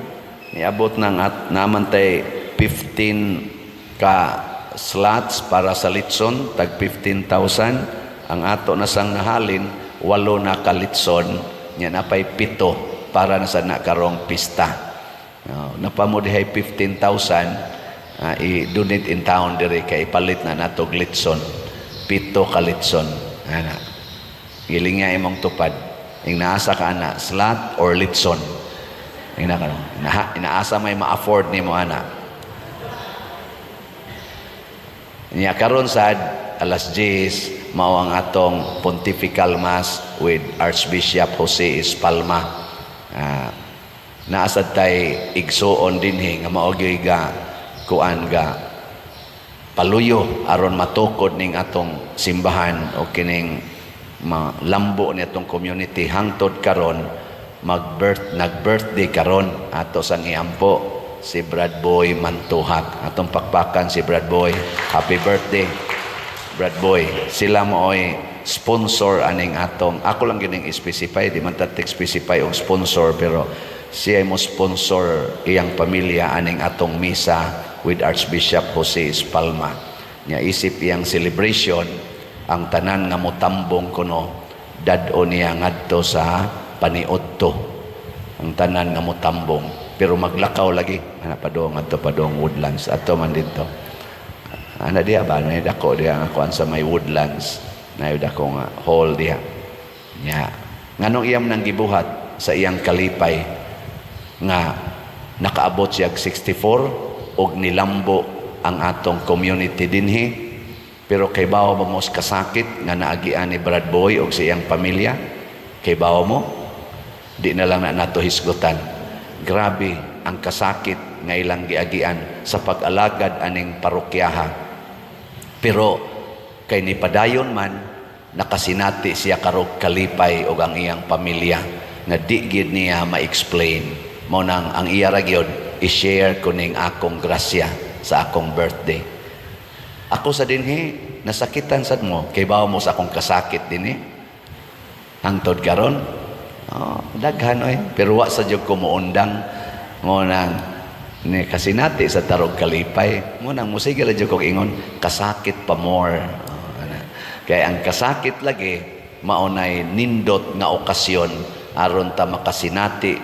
Niabot nang naman tay 15 ka slots para sa litson, tag 15,000. Ang ato na sang nahalin 8 na kalitson, nya napay 7 para na sa nakarong pista. Napamodihay 15,000, i-donate in town diri kay ipalit na nato glitson 7 ka litson. Ana giling nga imong tupad ing naasa ka ana slot or litson ina ka inaasa may ma-afford nimo ana. Nya karon sad alas 10 mao ang atong pontifical mass with Archbishop Jose Espalma. Naasad tay igsuon dinhi nga mao gyud ga kuan ga paluyo aron matukod ning atong simbahan o kining lambo ni atong community hangtod karon nag-birthday karon ato sang iampo si Brad Boy Mantuhak. Atong pakpakan si Brad Boy. Happy birthday Brad Boy. Sila mooy sponsor aning atong, ako lang gining specify, di man tatik specify og sponsor, pero siya mo sponsor iyang pamilya aning atong misa with Archbishop Jose Espalma. Nya isip iyang celebration ang tanan nga motambong kuno dad-o niya ngadto sa paniudto. Ang tanan nga motambong pero maglakaw lagi ana padong adto padong Woodlands ato man dito. Ana diha ba may dako diha nga kuan sa may Woodlands. Na dako nga hall diha. Nya nganong iyam nang gibuhat sa iyang kalipay nga nakaabot siya 64 og nilambo ang atong community dinhi pero kay bawo mo kasakit nga naagian ni Brad Boy og sa iyang pamilya kay bawo mo di na lang na nato hisgutan. Grabe ang kasakit nga ilang giagian sa pag-alagad aning parokyaha pero kay ni padayon man nakasinati siya karog kalipay og ang iyang pamilya nga di gid niya ma-explain mo nang ang iya ra gyud i-share kuning akong grasya sa akong birthday. Ako sa dinhi nasakitan sad mo kay bawo mo sa akong kasakit dinhi hangtod karon daghan oy pero wa sa jud ko moundang mo nang ni kasinati sa tarog kalipay mo nang musige la jud ko ingon kasakit pa more. Kaya ang kasakit lagi maunay nindot nga okasyon aron ta makasinati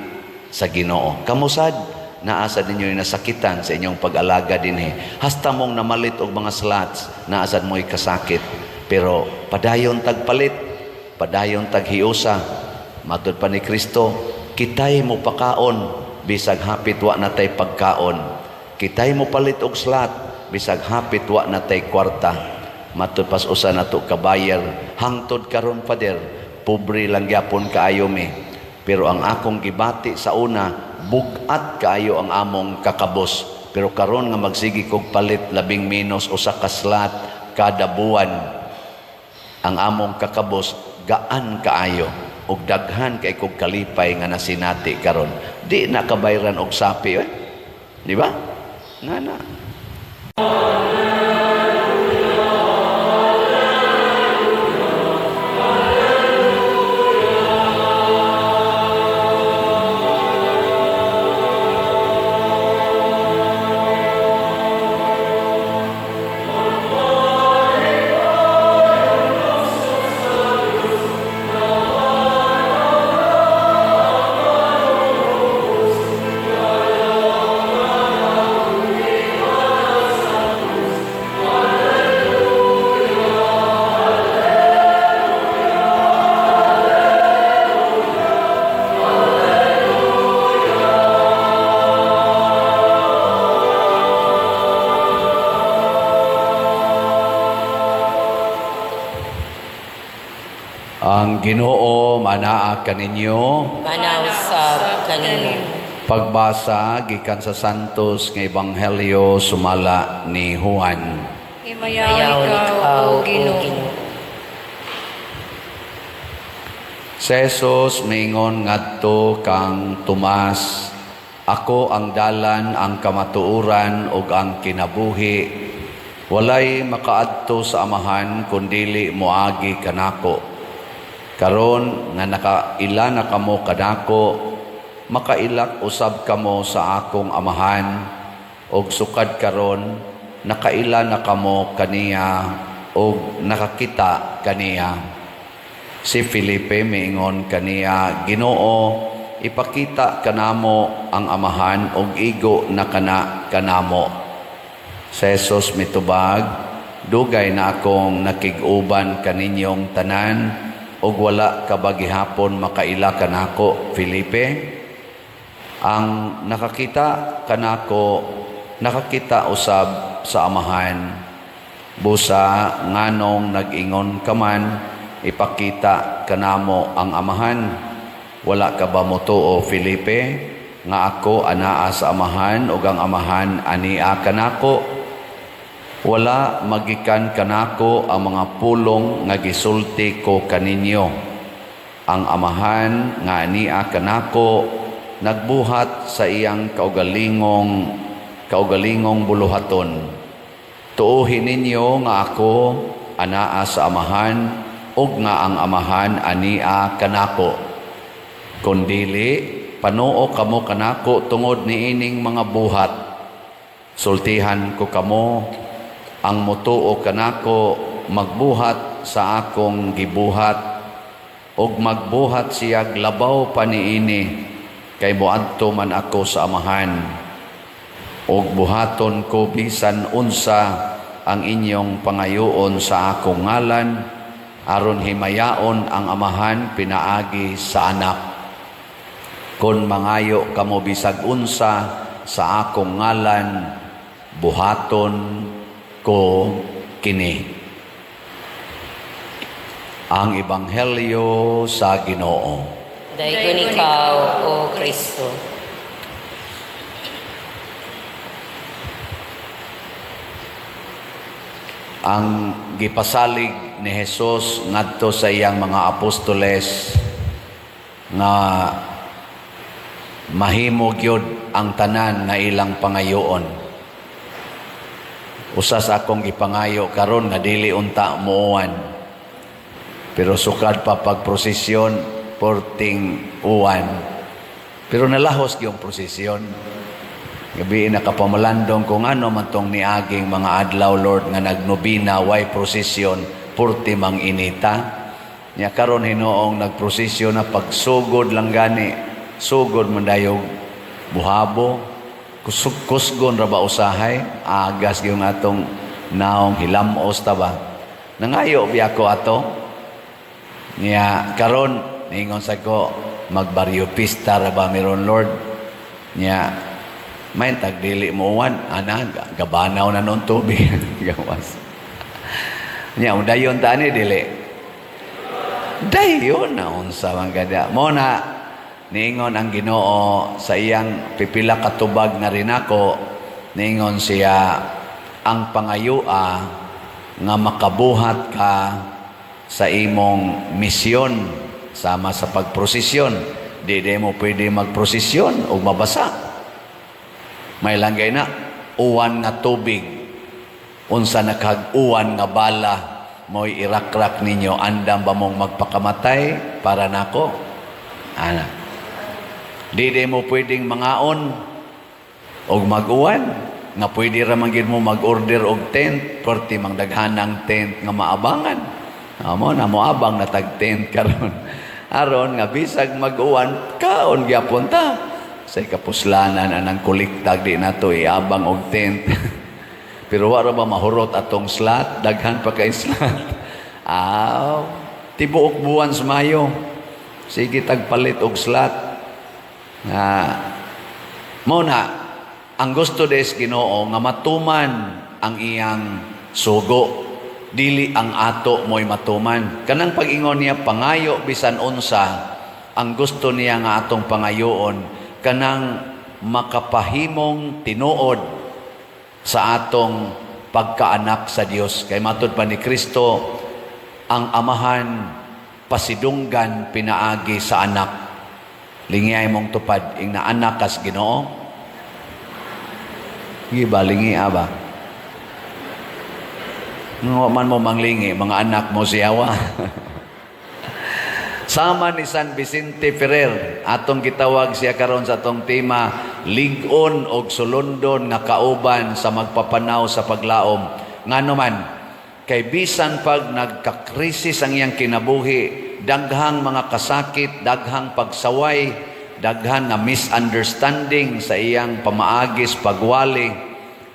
sa Ginoo. Kamusad naasa ninyo nasakitan sa inyong pag-alaga dinhi. Hasta mong namalit og mga slots, naasad mo'y kasakit. Pero padayon tagpalit, padayon taghiusa. Matud pa ni Kristo, kitay mo pakaon bisag hapit wa natay pagkaon. Kitay mo palit og slot bisag hapit wa natay kwarta. Matud pas usa nato kabayar hangtod karon pader pobre lang gyapon kaayo mi pero ang akong gibati sa una bugat kaayo ang among kakabos pero karon nga magsigi kog palit labing menos usa ka slot kada buwan ang among kakabos gaan kaayo ug daghan kay kog kalipay nga nasinati karon di na kabayran og sapi di ba ngana. Ang Ginoo manaa kaninyo. Manaw sa kanino. Pagbasa gikan sa Santos nga Ebanghelyo sumala ni Juan. Mayaw ikaw, O Ginoo. Si Jesus mingon ngadto kang Tomas, ako ang dalan, ang kamatuoran ug ang kinabuhi. Walay makaadto sa amahan kundili moagi kanako. Karon nga nakaila na kamo kadako, makailak usab kamo sa akong amahan, og sukad karon nakaila na kamo kaniya, og nakakita kaniya. Si Felipe miingon kaniya, Ginoo, ipakita kanamo ang amahan, og igo na kana kanamo. Si Jesus mitubag, dugay na akong nakig-uban kaninyong tanan, og wala ka ba gihapon makaila kanako, Felipe? Ang nakakita kanako, nakakita usab sa amahan. Busa nganong nag-ingon ka man, ipakita kanamo ang amahan. Wala ka ba motuo, Felipe? Nga ako anaa sa amahan ug ang amahan ania kanako. Wala magikan kanako ang mga pulong nga gisulti ko kaninyo. Ang amahan nga ania kanako nagbuhat sa iyang kaugalingong buluhaton. Tuuhin ninyo nga ako anaa sa amahan ug nga ang amahan ania kanako. Kundili panuo kamo kanako tungod niining mga buhat. Sultihan ko kamo ang mutuo kanako magbuhat sa akong gibuhat, og magbuhat siyag labaw pa niini, kay moadto man ako sa amahan. Og buhaton ko bisan unsa ang inyong pangayoon sa akong ngalan, aron himayaon ang amahan pinaagi sa anak. Kun mangayo kamo bisag unsa sa akong ngalan, buhaton ko kini. Ang Ebanghelyo sa Ginoo. Daygon ikaw, O Kristo. Ang gipasalig ni Jesus ngadto sa iyang mga apostoles nga mahimo gyud ang tanan nga ilang pangayoon. Usa sa akong gipangayo karon nga dili unta muuwan. Pero sukad pa pagprosesyon, porting uwan. Pero nalahos yung prosesyon. Gabi nakapamalandong kung ano man tong niaging mga adlaw, Lord, nga nagnobina, way prosesyon, porti mang inita. Nya karon hinoong nagprosesyon na pagsugod lang gani, sugod man dayog buhabo, kusgon ra ba usahay, agas yung atong naong hilamos ta ba. Nangayo biya ko ato. Nya karon ningon sa ko magbaryo pista ra ba meron, Lord. Nya may tagdili mo uwan ana gabanaw na non tubig gawas. Nya udayon ta ni dili. Dayon na unsa man kada. Mo na ningon ang Ginoo sa iyang pipila ka tubag na rin ako, ningon siya ang pangayua nga makabuhat ka sa imong misyon sama sa pagprosesyon. Di mo pwede magprosesyon o mabasa. May langgay na uwan nga tubig, unsa nakag-uwan nga bala mo'y irakrak ninyo, andam ba mong magpakamatay para nako? Ana, di mo pwedeng mangaon o mag-uwan nga pwede ra man gid mo mag-order og tent, perti mang daghanang tent nga maabangan. Amo na moabang na tag tent karon. Aron nga bisag mag-uwan kaon gyapon ta. Say kapuslanan anang kuliktag di nato iabang og tent. Pero wala ba mahurot atong slot, daghan pa kay slot. Tibuok buwan sa Mayo. Sige tagpalit og slot. Muna ang gusto des Ginoo nga matuman ang iyang sugo, dili ang ato mo'y matuman. Kanang pag-ingon niya pangayo bisan unsa, ang gusto niya nga atong pangayoon kanang makapahimong tinuod sa atong pagkaanak sa Dios. Kay matud pa ni Kristo, ang amahan pasidunggan pinaagi sa anak. Lingiyay mong tupad ing naanak kas Ginoo. Giba lingi ba? Nga man mo manglingi, mga anak mo siyawa. Sama ni San Vicente Ferrer, atong gitawag siya karon sa atong tema, lig-on og sulundon nga kauban sa magpapanaw sa paglaom. Ngano man, kay bisan pag nagkakrisis ang iyang kinabuhi, daghang mga kasakit, daghang pagsaway, daghan nga misunderstanding sa iyang pamaagis, pagwali,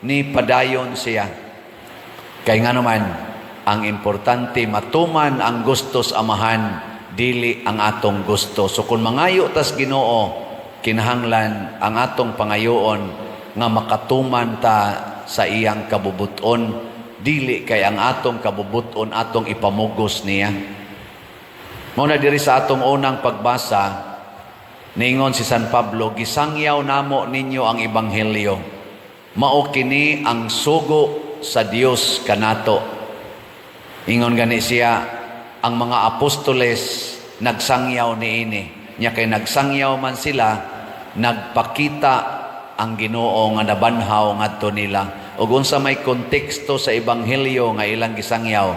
ni padayon siya. Kay nga naman, ang importante matuman ang gustos amahan, dili ang atong gusto. So kung mangayo tas Ginoo, kinahanglan ang atong pangayoon nga makatuman ta sa iyang kabubuton, dili kay ang atong kabubuton atong ipamugos niya. Muna diri sa atong unang pagbasa, ningon si San Pablo, gisangyaw namo ninyo ang Ebanghelyo. Mao kini ang sugo sa Dios kanato. Ingon gani siya, ang mga apostoles nagsangyaw niini. Nya kay nagsangyaw man sila, nagpakita ang Ginoo nga nabanhaw ngadto nila. Ug unsa may konteksto sa Ebanghelyo nga ilang gisangyaw,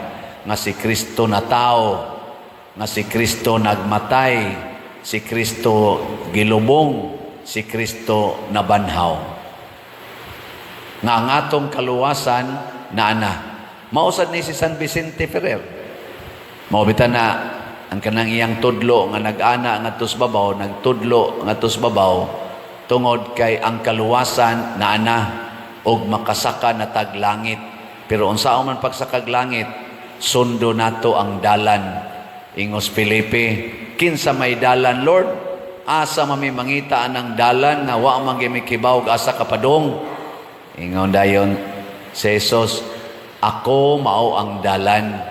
nga si Kristo na tao, nga si Kristo nagmatay, si Kristo gilubong, si Kristo nabanhaw. Nga ang atong kaluwasan na ana. Mausad ni si San Vicente Ferrer. Maubitan na ang kanang iyang tudlo nga nag-ana nga tus babaw, nagtudlo nga tus babaw, tungod kay ang kaluwasan na ana og makasaka na taglangit. Pero unsaon man pagsakag langit, sundo nato ang dalan. Ingos Felipe, kinsa may dalan, Lord? Asa mamimangita anang dalan nga wa man gimikibaw asa kapadong? Ingon dayon si Jesus, ako mao ang dalan.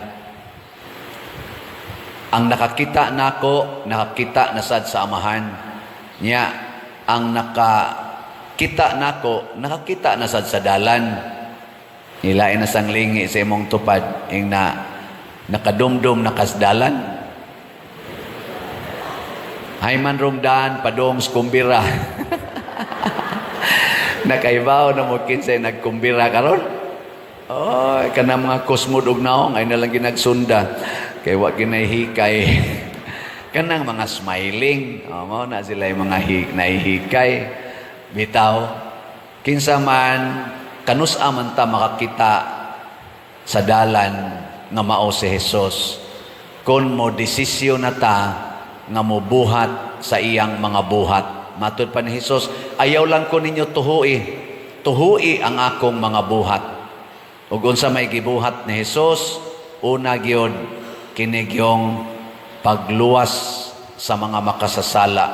Ang nakakita nako, nakakita na sad sa Amahan. Nya, ang nakakita nako, nakakita na sad sa dalan. Ilain na sang lingi sa imong tupad, ing na nakadumdum nakasdalan. Hay man rong daan, padong skumbira. Nakaibaw na mo kinsay nagkumbira karon. Oh, kana mga kusmod og naong ay nalang ginagsunda. Kay wa kinahikay. Kanang mga smiling, mao na sila yung mga nahihikay. Bitaw, kinsa man kanusa man ta makakita sa dalan nga mao si Jesus. Kun mo desisyon na ta nga mobuhat sa iyang mga buhat. Matud pa ni Jesus, ayaw lang ko ninyo tuhui. Tuhui ang akong mga buhat. Ug unsa may gibuhat ni Jesus, una gyud kinigyong pagluwas sa mga makasasala.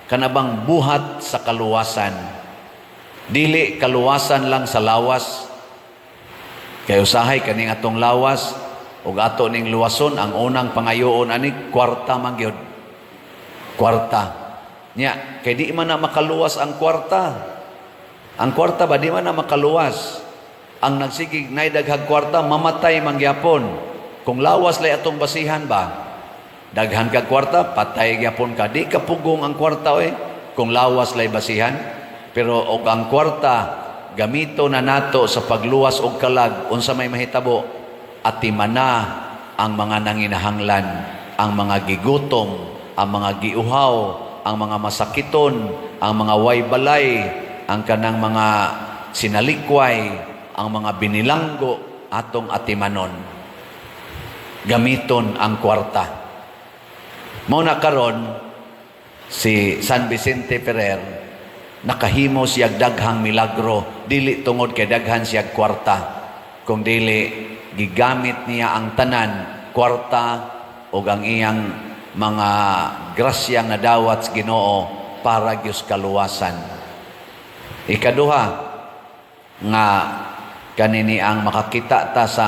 Kanabang buhat sa kaluwasan. Dili kaluwasan lang sa lawas. Kay usahay kaning atong lawas ug ato ning luwason ang unang pangayoon ani kwarta man gyud. Kwarta. Nya, kay di man na makaluwas ang kwarta. Ang kwarta ba di man na makaluwas? Ang nagsigig nay daghang kwarta mamatay man gyapon. Kung lawas lay atong basihan ba, daghan ka kwarta, patay gyapon ka. Di ka pugong ang kwarta kung lawas lay basihan. Pero og ang kwarta, gamito na nato sa pagluwas og kalag, unsa may mahitabo, atimana ang mga nanginahanglan, ang mga gigutom, ang mga giuhaw, ang mga masakiton, ang mga way balay, ang kanang mga sinalikway, ang mga binilanggo, atong atimanon. Gamiton ang kwarta. Mao na karon si San Vicente Ferrer nakahimo siyag daghang milagro, dili tungod kay daghan siyag kwarta, kung dili gigamit niya ang tanan kwarta o ang iyang mga grasyang nadawat sa Ginoo para gyud kaluwasan. Ikaduha nga kanini ang makakita ta sa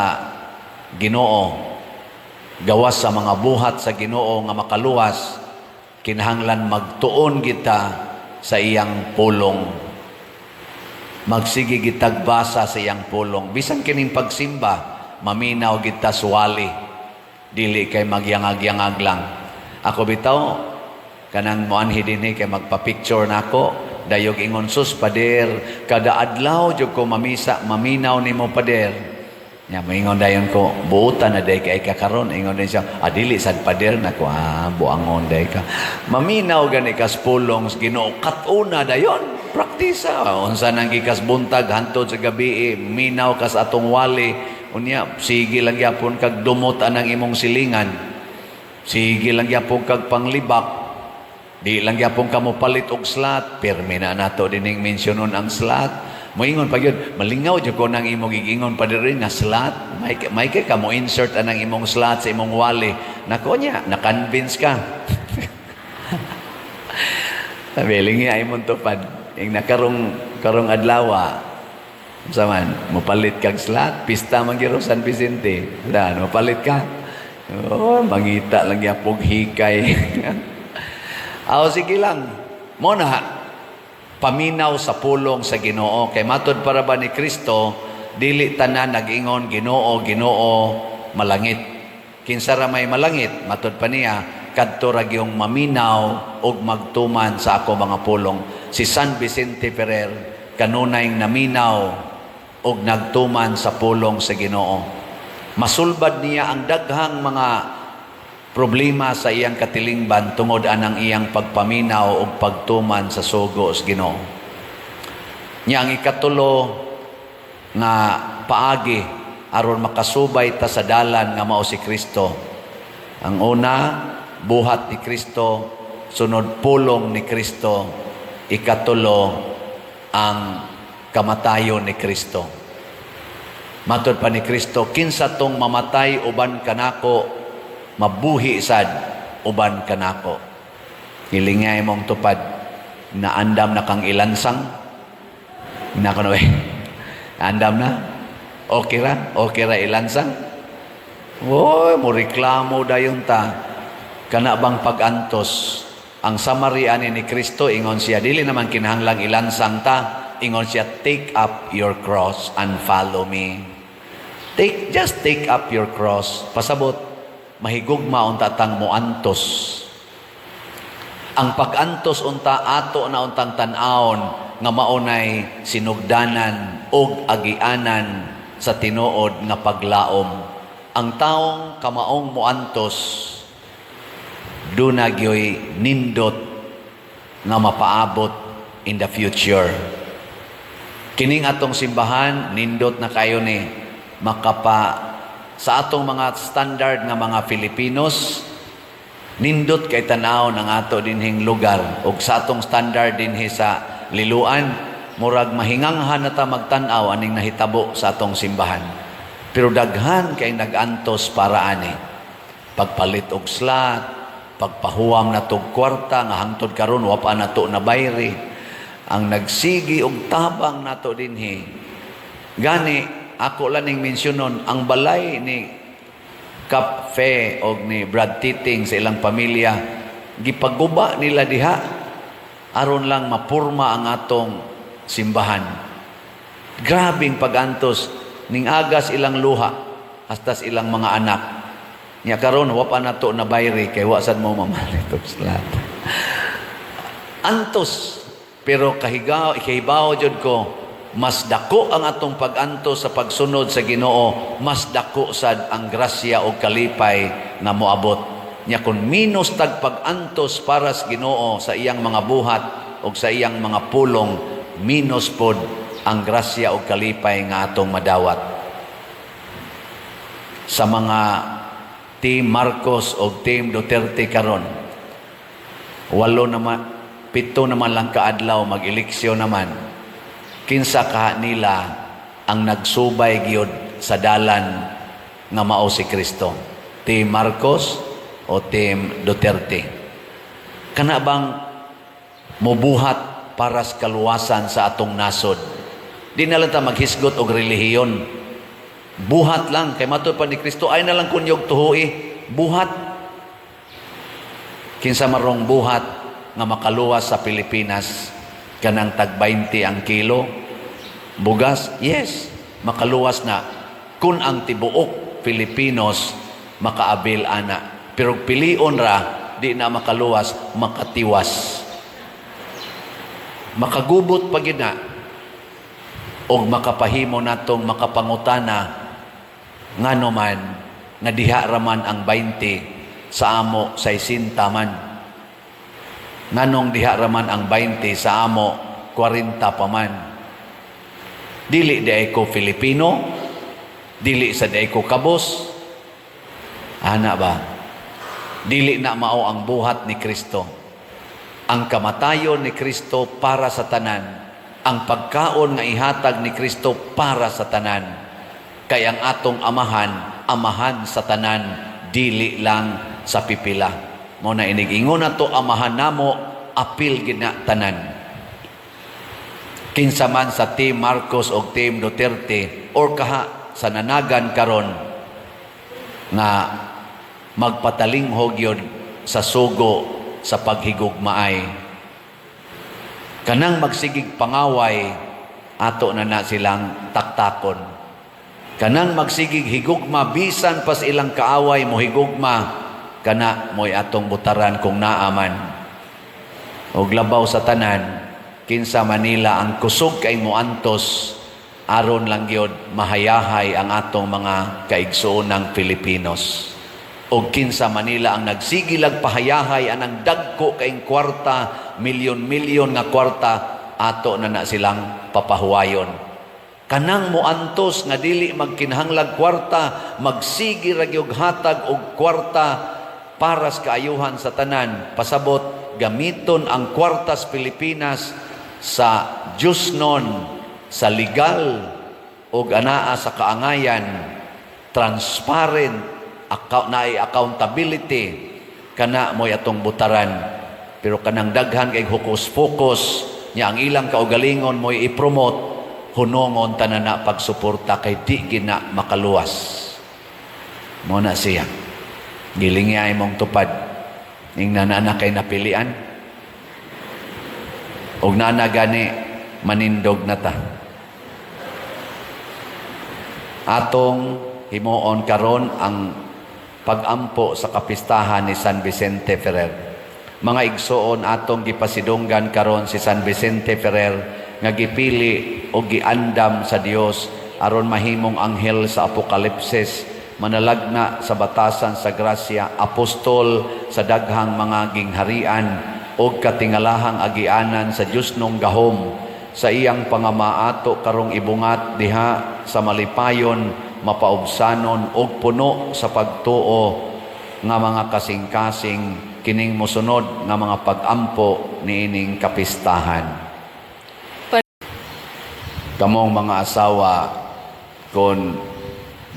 Ginoo gawas sa mga buhat sa Ginoo nga makaluwas, kinahanglan magtuon kita sa iyang pulong. Magsige gitagbasa sa iyang pulong. Bisan kining pagsimba, maminaw kita suwali. Dili kay magyangag-yangag lang. Ako bitaw, kanang moanhi dinhi kay magpa-picture nako, dayog ingon sus pader, kada adlaw jud ko mamisa, maminaw nimo pader. Nya moingon dayon ko, buutan na day kay kakaron. Ingon din siya, dili sad pader nako, buangon day ka. Maminaw gani kas pulong sa Ginoo, katuna dayon. Praktisa. Unsa nang gikas buntag hantod sa gabi, minaw kas atong wali. Unya, sige lang gyapon kag dumot anang imong silingan. Sige lang gyapon kag panglibak. Di lang gyapon ka mo palit og slot. Pirmi na nato dining mensyonon ang slot. Moingon pa yun, malingaw dyan ko nang imong gigingon pa rin na slot. May kay ka mo insert anang imong slot sa imong wali. Nako niya, na-convince ka. Sabi, ay mong tupad. Yung nakarong adlawa, saman, mapalit kag slot, pista manggiro San Vicente. Dan, mapalit ka. Oh, mangita lang yapog hikay. Sige lang. Muna, paminaw sa pulong sa Ginoo. Kay matod para ba ni Kristo, dili tanan nag-ingon Ginoo, Ginoo, malangit. Kinsa ra may malangit, matod pa niya, kadto ra gyung maminaw og magtuman sa ako mga pulong. Si San Vicente Ferrer kanunay naminaw og nagtuman sa pulong sa Ginoo. Masulbad niya ang daghang mga problema sa iyang katilingban tungod anang iyang pagpaminaw o pagtuman sa sugo sa Ginoo. Nya ang ikatulo nga paagi aron makasubay ta sa dalan nga mao si Kristo. Ang una, buhat ni Kristo, sunod pulong ni Kristo, ikatulo ang kamatayon ni Kristo. Matod pa ni Kristo, kinsa tong mamatay uban kanako, mabuhi sad uban kanako. Hilingay mong tupad na andam na kang ilansang. Nakuno andam na? Okay ra? Okay ra ilansang? Oy, mo reklamo dayon ta. Kana bang pagantos ang summary ani ni Kristo ingon siya dili naman kinahanglang ilansang ta, ingon siya take up your cross and follow me. Just take up your cross. Pasabot mahigugma unta tang moantos. Ang pagantos unta ato na untang tan-aon nga maunay sinugdanan og agianan sa tinuod nga paglaom. Ang taong kamaong moantos duna gyoy nindot nga mapaabot in the future. Kining atong simbahan nindot na kayo ni sa atong mga standard nga mga Filipinos, nindot kay tanaw ng ato dinhing lugar ug sa atong standard dinhi sa liluan, murag mahinganghan na ta magtanaw aning nahitabo sa atong simbahan. Pero daghan kay nagantos para ani. Pagpalit og slot, pagpahuwam na tog kwarta nga hangtod karon wa pa nato na bayri. Ang nagsigi og tabang nato dinhi. Gani ako lang ning mensyonon ang balay ni Kap Fe og ni Brad Titing sa ilang pamilya gipaguba nila diha aron lang mapurma ang atong simbahan. Grabing pagantos ning agas ilang luha hasta ilang mga anak. Nya karon wa pa nato na bayri kay wa sad mo mamalit og slot. Antos pero kahibaw jud ko mas dako ang atong pagantos sa pagsunod sa Ginoo, mas dako sad ang grasya o kalipay nga moabot. Nya kun minus tag pagantos para sa Ginoo sa iyang mga buhat o sa iyang mga pulong, minus pod ang grasya o kalipay nga atong madawat. Sa mga Team Marcos o Team Duterte karon, 7 naman lang kaadlaw mag-eleksyon naman. Kinsa ka nila ang nagsubay gyud sa dalan nga mao si Kristo? Team Marcos o Team Duterte? Kana bang mubuhat para sa kaluwasan sa atong nasod? Di na lang ta maghisgot og relihiyon. Buhat lang kay matud pa ni Kristo ay na lang kunyog tuhoy. Buhat. Kinsa marong buhat nga makaluwas sa Pilipinas? Kanang tag 20 ang kilo bugas, yes, makaluwas na kun ang tibuok Filipinos makaabil ana. Pero pilion ra di na makaluwas, makatiwas. Makagubot pa gid na og makapahimo natong makapangutana ngano man nga diha raman ang 20 sa amo 60 man. Nganong diha raman ang 20 sa amo 40 pa man. Dili di ko Filipino, dili sa di ko kabos. Ana ba? Dili na mao ang buhat ni Kristo. Ang kamatayon ni Kristo para sa tanan, ang pagkaon nga ihatag ni Kristo para sa tanan. Kay ang atong amahan sa tanan, dili lang sa pipila. Mo na inig-ingon na to amahan namo, apil gina tanan. Kinsa man sa Team Marcos o Team Duterte or kaha sa nanagan karon nga magpatalinghog yun sa sugo sa paghigugmaay. Kanang magsigig pangaway, ato na silang taktakon. Kanang magsigig higugma, bisan pas ilang kaaway mo higugma, kana mo'y atong butaran kung naaman. Og labaw sa tanan, kinsa Manila ang kusog kay moantos, aron lang gyud mahayahay ang atong mga kaigsuonang Filipinos. O kinsa Manila ang nagsigilag pahayahay anang dagko kaing kwarta, milyon-milyon nga kwarta, ato na silang papahuwayon. Kanang muantos nga dili magkinahanglag kwarta, magsigi ra gyud hatag og kwarta para sa kaayuhan sa tanan. Pasabot, gamiton ang kwartas Pilipinas sa jusnon, sa legal o anaa sa kaangayan, transparent, naay accountability, kana mo'y atong butaran. Pero kanang daghan kay hokus-pokus niya ang ilang kaugalingon mo'y i-promote, hunongon tanana pagsuporta kay di gina makaluwas. Mo na siya. Gilingya imong tupad ning nanana kay napilian. Og nana gani manindog na ta. Atong himuon karon ang pag-ampo sa kapistahan ni San Vicente Ferrer. Mga igsoon, atong gipasidunggan karon si San Vicente Ferrer nga gipili o giandam sa Dios aron mahimong anghel sa Apokalipsis, manalagna sa batasan sa grasya, apostol sa daghang mga gingharian o katingalahang agianan sa Dios nung gahom, sa iyang pangamaato karong ibungat diha sa malipayon, mapaubsanon og puno sa pagtuo nga mga kasing-kasing kining mosunod nga mga pag-ampo niining kapistahan. Kamong mga asawa, kung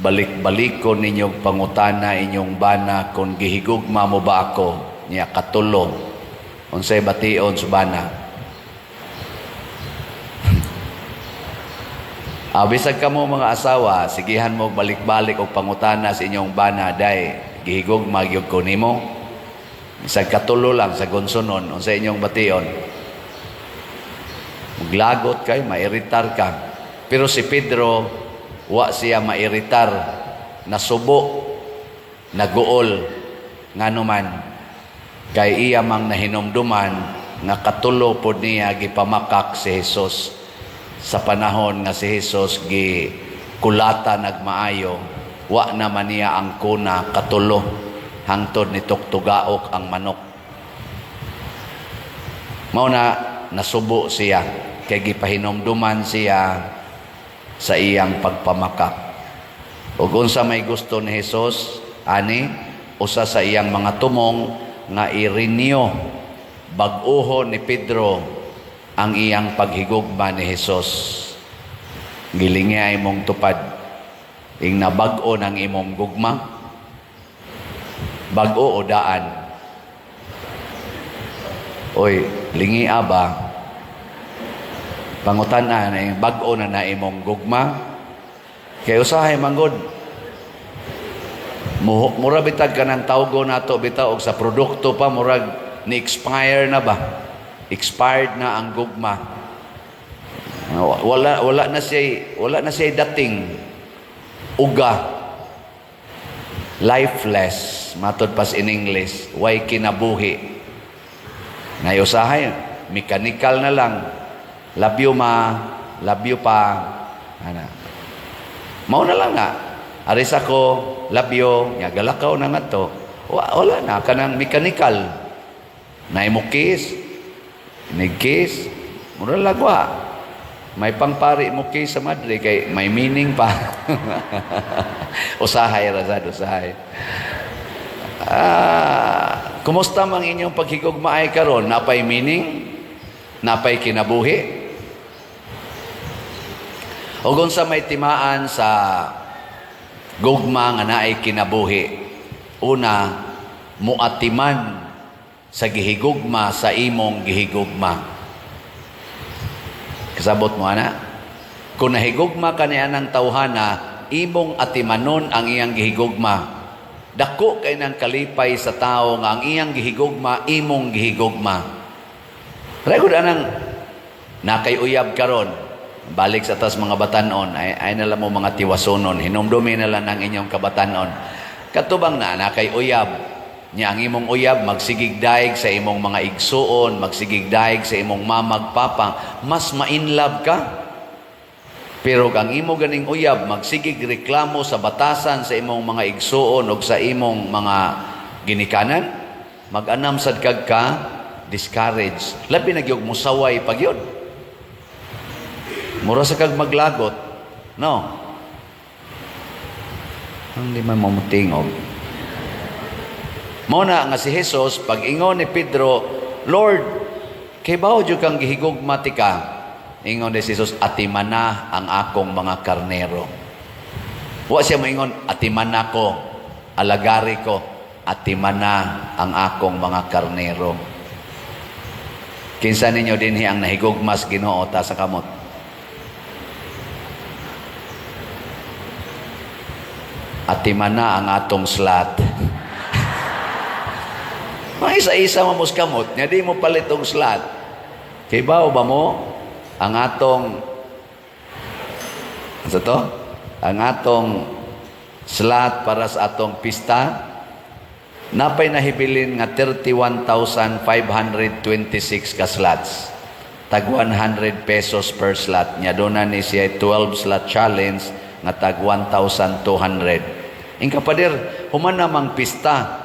balik-balikon ninyong pangutana inyong bana kung gihigugma mo ba ako niya katulong unsay bation sa bana. Bisag ka mo mga asawa, sigihan mo balik-balik og pangutana sa inyong bana, day, gihigog magyog ko nimo. Bisag katulo lang sa gonsonon, o sa inyong bation. Maglagot kay, mairitar ka. Pero si Pedro, wa siya mairitar, nasubo, naguol, nga naman, kay iya mang nahinumduman, nga katulo po niya gipamakak si Jesus. Sa panahon nga si Jesus gi kulata nagmaayo, wa naman niya ang kuna katulo hangtod ni tuktugaok ang manok. Mao na nasubo siya kay gipahinumduman siya sa iyang pagpamakak. Ug unsa may gusto ni Jesus ani usa sa iyang mga tumong nga irinyo bag-oho ni Pedro ang iyang paghigugma ni Jesus. Gilingya imong tupad, ing nabag-o ng imong gugma, bag-o o daan. Oy, lingia ba? Pangutan-an na bag-o na imong gugma. Kaya usahay manggod. Mura bitag ka ng tawgo na to bitaw og sa produkto pa, murag ni-expire na ba? Expired na ang gugma. Wala na siya dating uga, lifeless, matod pas in English, way kinabuhi. Nayusahay, mechanical na lang. Love you pa. Ana. Mao na lang nga. Aris ako, love you, galakaw na nga to. Wala na, kanang mechanical. Naimukis, nigkis, mura lagwa. May pangpari mo kiss sa madre, kay may meaning pa. Usahay, Razad, usahay. Kumusta mang inyong paghigugmaay karon? Napay meaning? Napay kinabuhi? O sa may timaan sa gugma nga naay kinabuhi, una, muatiman sa gihigugma sa imong gihigugma. Kasabot mo ana, kung nahigugma ka niya ng tawhana, imong atimanon ang iyang gihigugma. Dako kay nang kalipay sa tao nga ang iyang gihigugma, imong gihigugma. Regod anang nakay uyab karon, balik sa tas mga batanon, ay nala mo mga tiwasonon, hinumdumi nala ng inyong kabatanon. Katubang na nakay uyab, niya ang imong uyab, magsigig daig sa imong mga igsuon, magsigig daig sa imong mamag papa, mas ma-inlove ka. Pero kang imo ganing uyab, magsigig reklamo sa batasan sa imong mga igsuon o sa imong mga ginikanan, mag-anam sad kag ka, discourage. Labi na gyud musaway pag yun. Mura sa kag maglagot. No? Hindi man mamutingog. Muna nga si Jesus, pag ingon ni Pedro, Lord, kay bao jud kang gihigugma ti ka? Ingon ni Jesus, atimana ang akong mga karnero. Wa siya moingon, atimana ko, alagari ko, atimana ang akong mga karnero. Kinsa ninyo dinhi ang nahigugmas Ginoo ta sa kamot? Atimana ang atong slat. Mga isa-isa mamos kamot, nga di mo palitong slat. Kay bao ba mo ang atong ano to? Ang atong slat para sa atong pista napay nahibilin nga 31,526 ka slots. Tag 100 pesos per slot. Nya doon na ni siya 12 slot challenge nga tag 1,200. Ing kapader, human namang pista.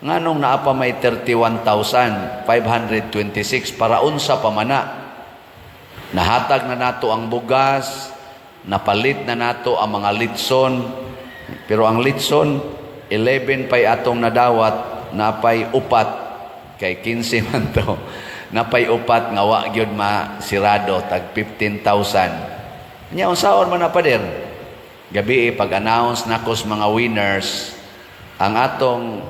Nganong naapa may 31,526 para unsa pa mana. Nahatag na nato ang bugas, napalit na nato ang mga litson. Pero ang litson, 11 pay atong nadawat, napay upat, kay 15 man to. Napay upat nga wa gyud masirado, tag 15,000. Nya unsaon man na pader? Gabi pag-announce nakos mga winners, ang atong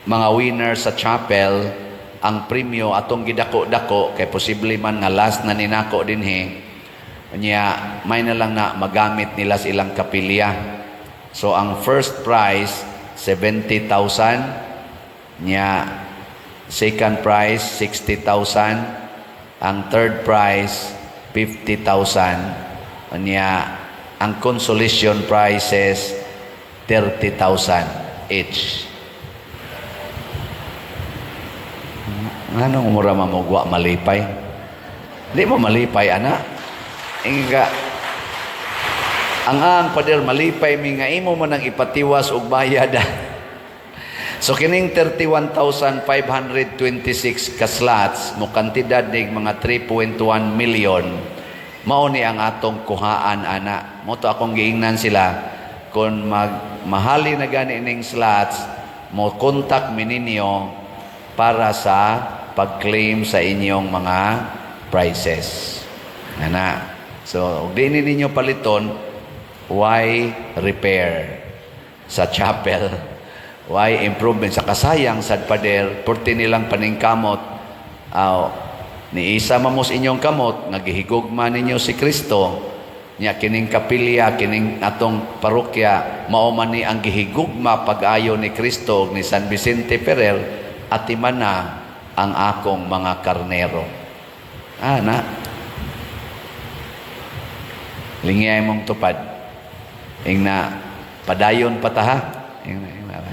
mga winners sa chapel, ang premyo atong gidako-dako kay posible man nga last na ninako dinhi. Nya may na lang na magamit nila sa ilang kapilya. So ang first prize 70,000, nya second prize 60,000, ang third prize 50,000, nya ang consolation prizes 30,000 each. Anong umura mamugwa malipay? Di mo malipay, ana? Inga, ang pader malipay mi nga imo man ang ipatiwas og bayad. So kining 31,526 ka slots mo kantidad ning mga 3.1 million mao ni ang atong kuhaan, ana. Mo to akong giingnan sila kung magmahali na gani ning slots mo contact mi ninyo para sa pag-claim sa inyong mga prizes. Ana. So, di ninyo paliton, why repair sa chapel? Why improvement sa kasayang sa pader? Porti nilang paningkamot. Ni isa mamos inyong kamot, nagihigugma ninyo si Kristo. Nya kining kapilya, kining atong parokya, mao man ni ang gihigugma pag-ayo ni Kristo ni San Vicente Ferrer, atiman na ang akong mga karnero. Na. Lingiyay mong tupad. Ing na padayon pa ta ha.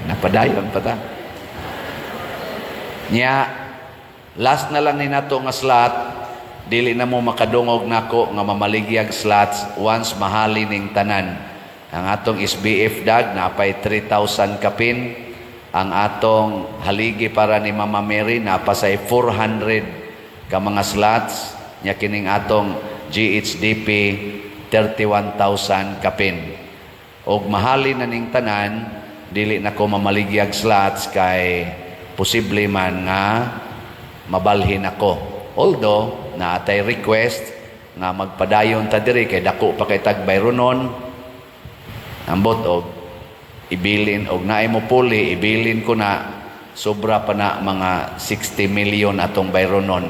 Na padayon pa ta. Nya last na lang ni nato nga slot, dili na mo makadungog nako nga mamaligyag slots once mahali ning tanan. Ang atong SBF dag napay 3,000 kapin. Ang atong haligi para ni Mama Mary napasay 400 ka mga slots. Nya kining atong GHDP 31,000 kapin. Og mahali na ning tanan, dili na ko mamaligyag slots kay posible man nga mabalhin ako. Although naatay request nga magpadayon ta diri kay dako pa kay tag bayronon. Ambot og ibilin og naay mo puli, ibilin ko na sobra pa na mga 60 million atong bayronon.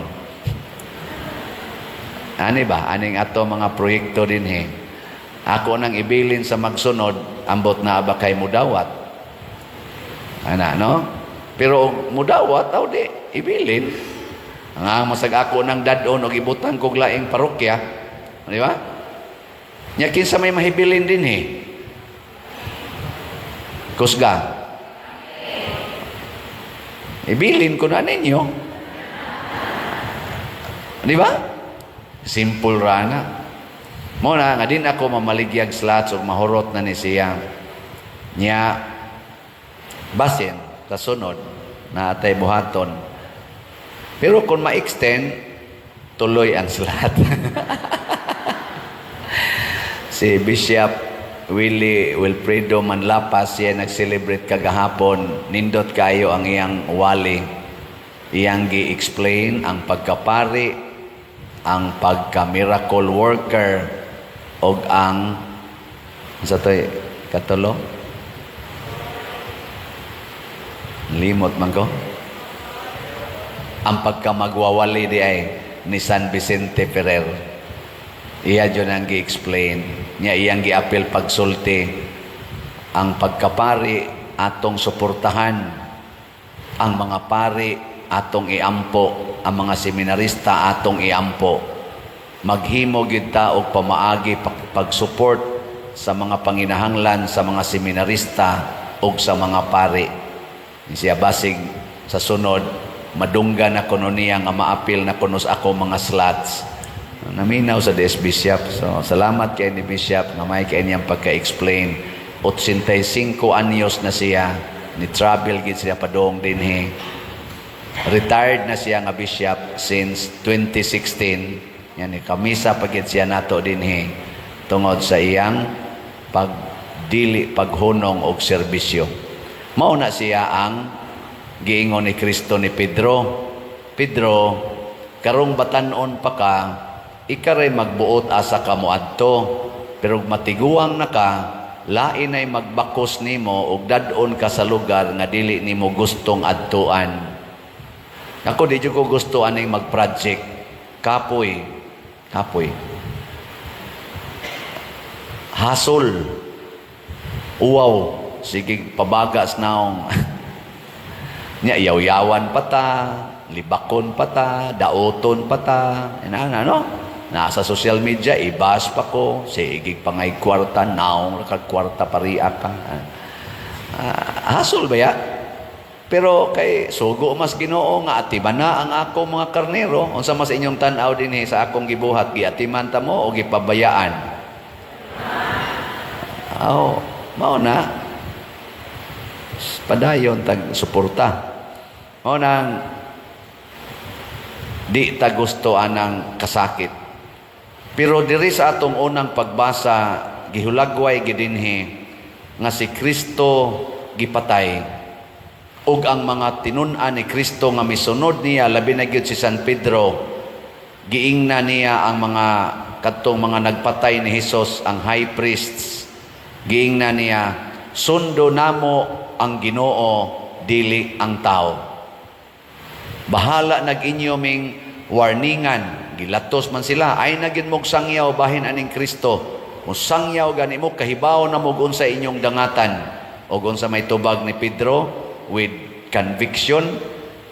Ani ba? Aning ato mga proyekto din he. Ako nang ibilin sa magsunod, ambot na ba kay mudawat? Ana, no? Pero mudawat, tao di, ibilin. Ang masag ako nang dadon o ibutang kog laing parokya. Di ba? Nya kinsa may mahibilin din he. Kusga. Ibilin ko na ninyo. Di ba? Simple rana. Mo na nga din ako mamaligyag slots o mahurot na ni siya. Nya basin sa sunod na atay buhaton. Pero kung ma-extend, tuloy ang slot. Si Bishop Wilfredo Manlapas, siya nag-celebrate kagahapon. Nindot kayo ang iyang wali. Iyang gi-explain ang pagkapari, ang pagka-miracle worker, o ang sa to'y katulo? Limot man ko. Ang pagka-magwawali di ay ni San Vicente Ferrer. Iya dyan ang gi-explain. Niya iyang gi-apil pagsulti. Ang pagkapari atong suportahan. Ang mga pari atong iampo. Ang mga seminarista atong iampo. Maghimo gid ta og pamaagi pag-support sa mga panginahanglan sa mga seminarista ug sa mga pari. Siya basig sa sunod, madunggan na kuno niya nga maapil na kuno sa ako mga slots. Naminaw sa DS Bishop. So, salamat kay ni Bishop na may kay niyang pagka-explain. 85 anyos na siya. Ni travel gid siya padong dinhi. Retired na siya nga bishop since 2016. Yan ni kamisa pagit siya nato dinhi tungod sa iyang paghunong og serbisyo. Mao na siya ang giingon ni Kristo ni Pedro. Pedro, karong batanon pa ka, ikaray magbuot asa ka moadto, pero matiguang na ka, lain ay magbakos nimo ug dadon ka sa lugar nga dili nimo gustong adtuan. Ako di ko gusto aning mag-project. Kapoy. Hasol. Uwaw. Sige, pabagas naong. Nya, yaw-yawan pa ta, libakon pa ta, daoton pa ta. Ano? Nasa social media, ibas pa ko. Sige, pangay kwarta, naong kwarta pariya ka. Hasol ba ya? Pero kay sugo mas Ginoo nga atiman na ang ako mga karnero. Unsa mas inyong tan-aw dinhi sa akong gibuhat, giatiman ta mo o gipabayaan? Mao na. Padayon tag suporta. Mao nang di ta gusto anang kasakit. Pero diri sa atong unang pagbasa, gihulagway gidinhi nga si Kristo gipatay. Ug ang mga tinun-an ni Kristo nga misunod niya, labi na gyud si San Pedro, giingna niya ang mga kadtong mga nagpatay ni Hesus, ang high priests. Giingna niya, sundo namo ang Ginoo, dili ang tao. Bahala nag-inyo ming warningan, gilatos man sila, ay nagin mog sangyaw bahin aning Kristo. Kung sangyaw gani mo, kahibaw na mog unsa inyong dangatan. O unsa may tubag ni Pedro, with conviction,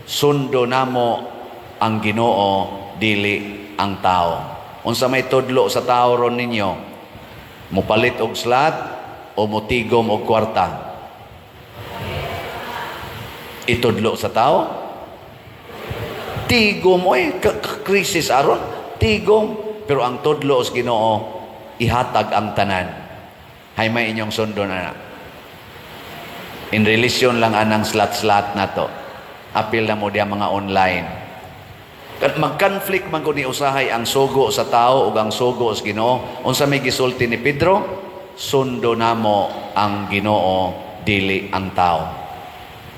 sundo namo ang Ginoo, dili ang tao. Unsa may tudlo sa tao ron ninyo? Mupalit og slot o mutigom og kwarta? Itudlo sa tao? Tigom, krisis aron. Tigom. Pero ang tudlo sa Ginoo, ihatag ang tanan. Hay may inyong sundo na. In relasyon lang anang slot na to. Apil na mo diya mga online. Mag-conflict man ko ni usahay ang sugo sa tao o ang sugo sa Ginoo. Unsa may gisulti ni Pedro? Sundo namo ang Ginoo, dili ang tao.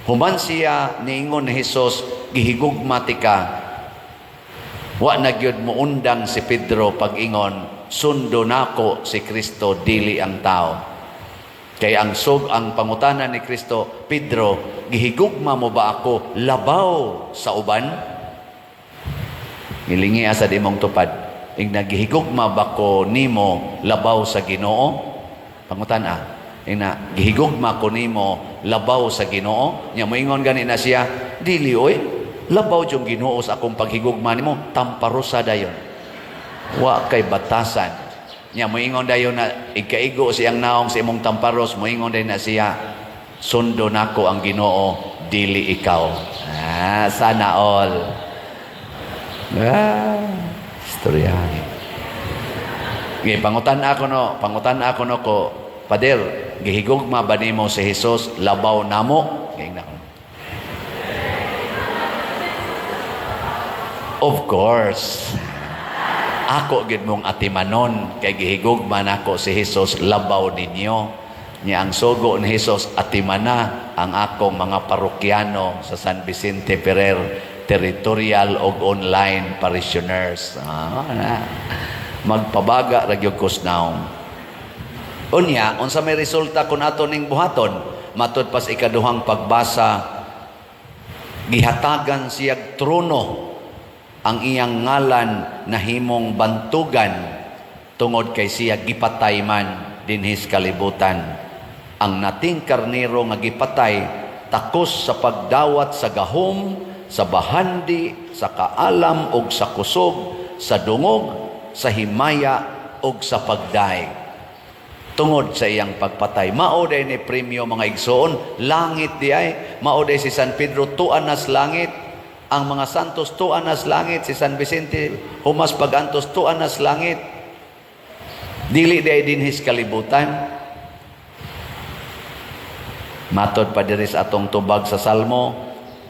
Human siya niingon ni Hesus, gihigugma tika. Wa na gyud mo undang si Pedro pag-ingon, sundo nako si Kristo, dili ang tao. Kaya ang pangutanan ni Kristo, Pedro, gihigugma mo ba ako labaw sa uban? Gilingi asa di mong tupad. Ing nagihigugma ba ko nimo labaw sa Ginoo? Pangutana. Ina gihigugma ko nimo labaw sa Ginoo? Nya moingon gani na siya, dili oy. Labaw jung Ginoo sa akong paghigugma nimo, tamparusa dayon. Wa kay batasan. Nya moingon dayon na ikaigo siyang naong sa imong tamparos, moingon dayon na siya, sundo nako ang Ginoo, dili ikaw. Sana all. Istoryahan. Pangutan ako no ko, Pader, gihigugma ba nimo si Jesus labaw namo? Of course. Ako gid mong atimanon kay gihigugma nako si Jesus labaw ninyo. Niya ang sugo ni Jesus atimana ang akong mga parokyano sa San Vicente Ferrer territorial og online parishioners. Magpabaga ra gyud kusnaw. Unya, unsa may resulta kun ato ning buhaton? Matud pas ikaduhang pagbasa, gihatagan siyag trono ang iyang ngalan nahimong bantugan tungod kay siya gipatay man dinhis kalibutan. Ang nating karnero nga gipatay takos sa pagdawat sa gahom, sa bahandi, sa kaalam ug sa kusog, sa dungog, sa himaya ug sa pagday. Tungod sa iyang pagpatay, mao day ni premyo mga igsoon, langit di ay, mao day si San Pedro tuan nas langit, ang mga santos tuan nas langit, si San Vicente humas pagantos tuan nas langit. Dili day dinhis kalibutan. Matod pa diri sa atong tubag sa Salmo,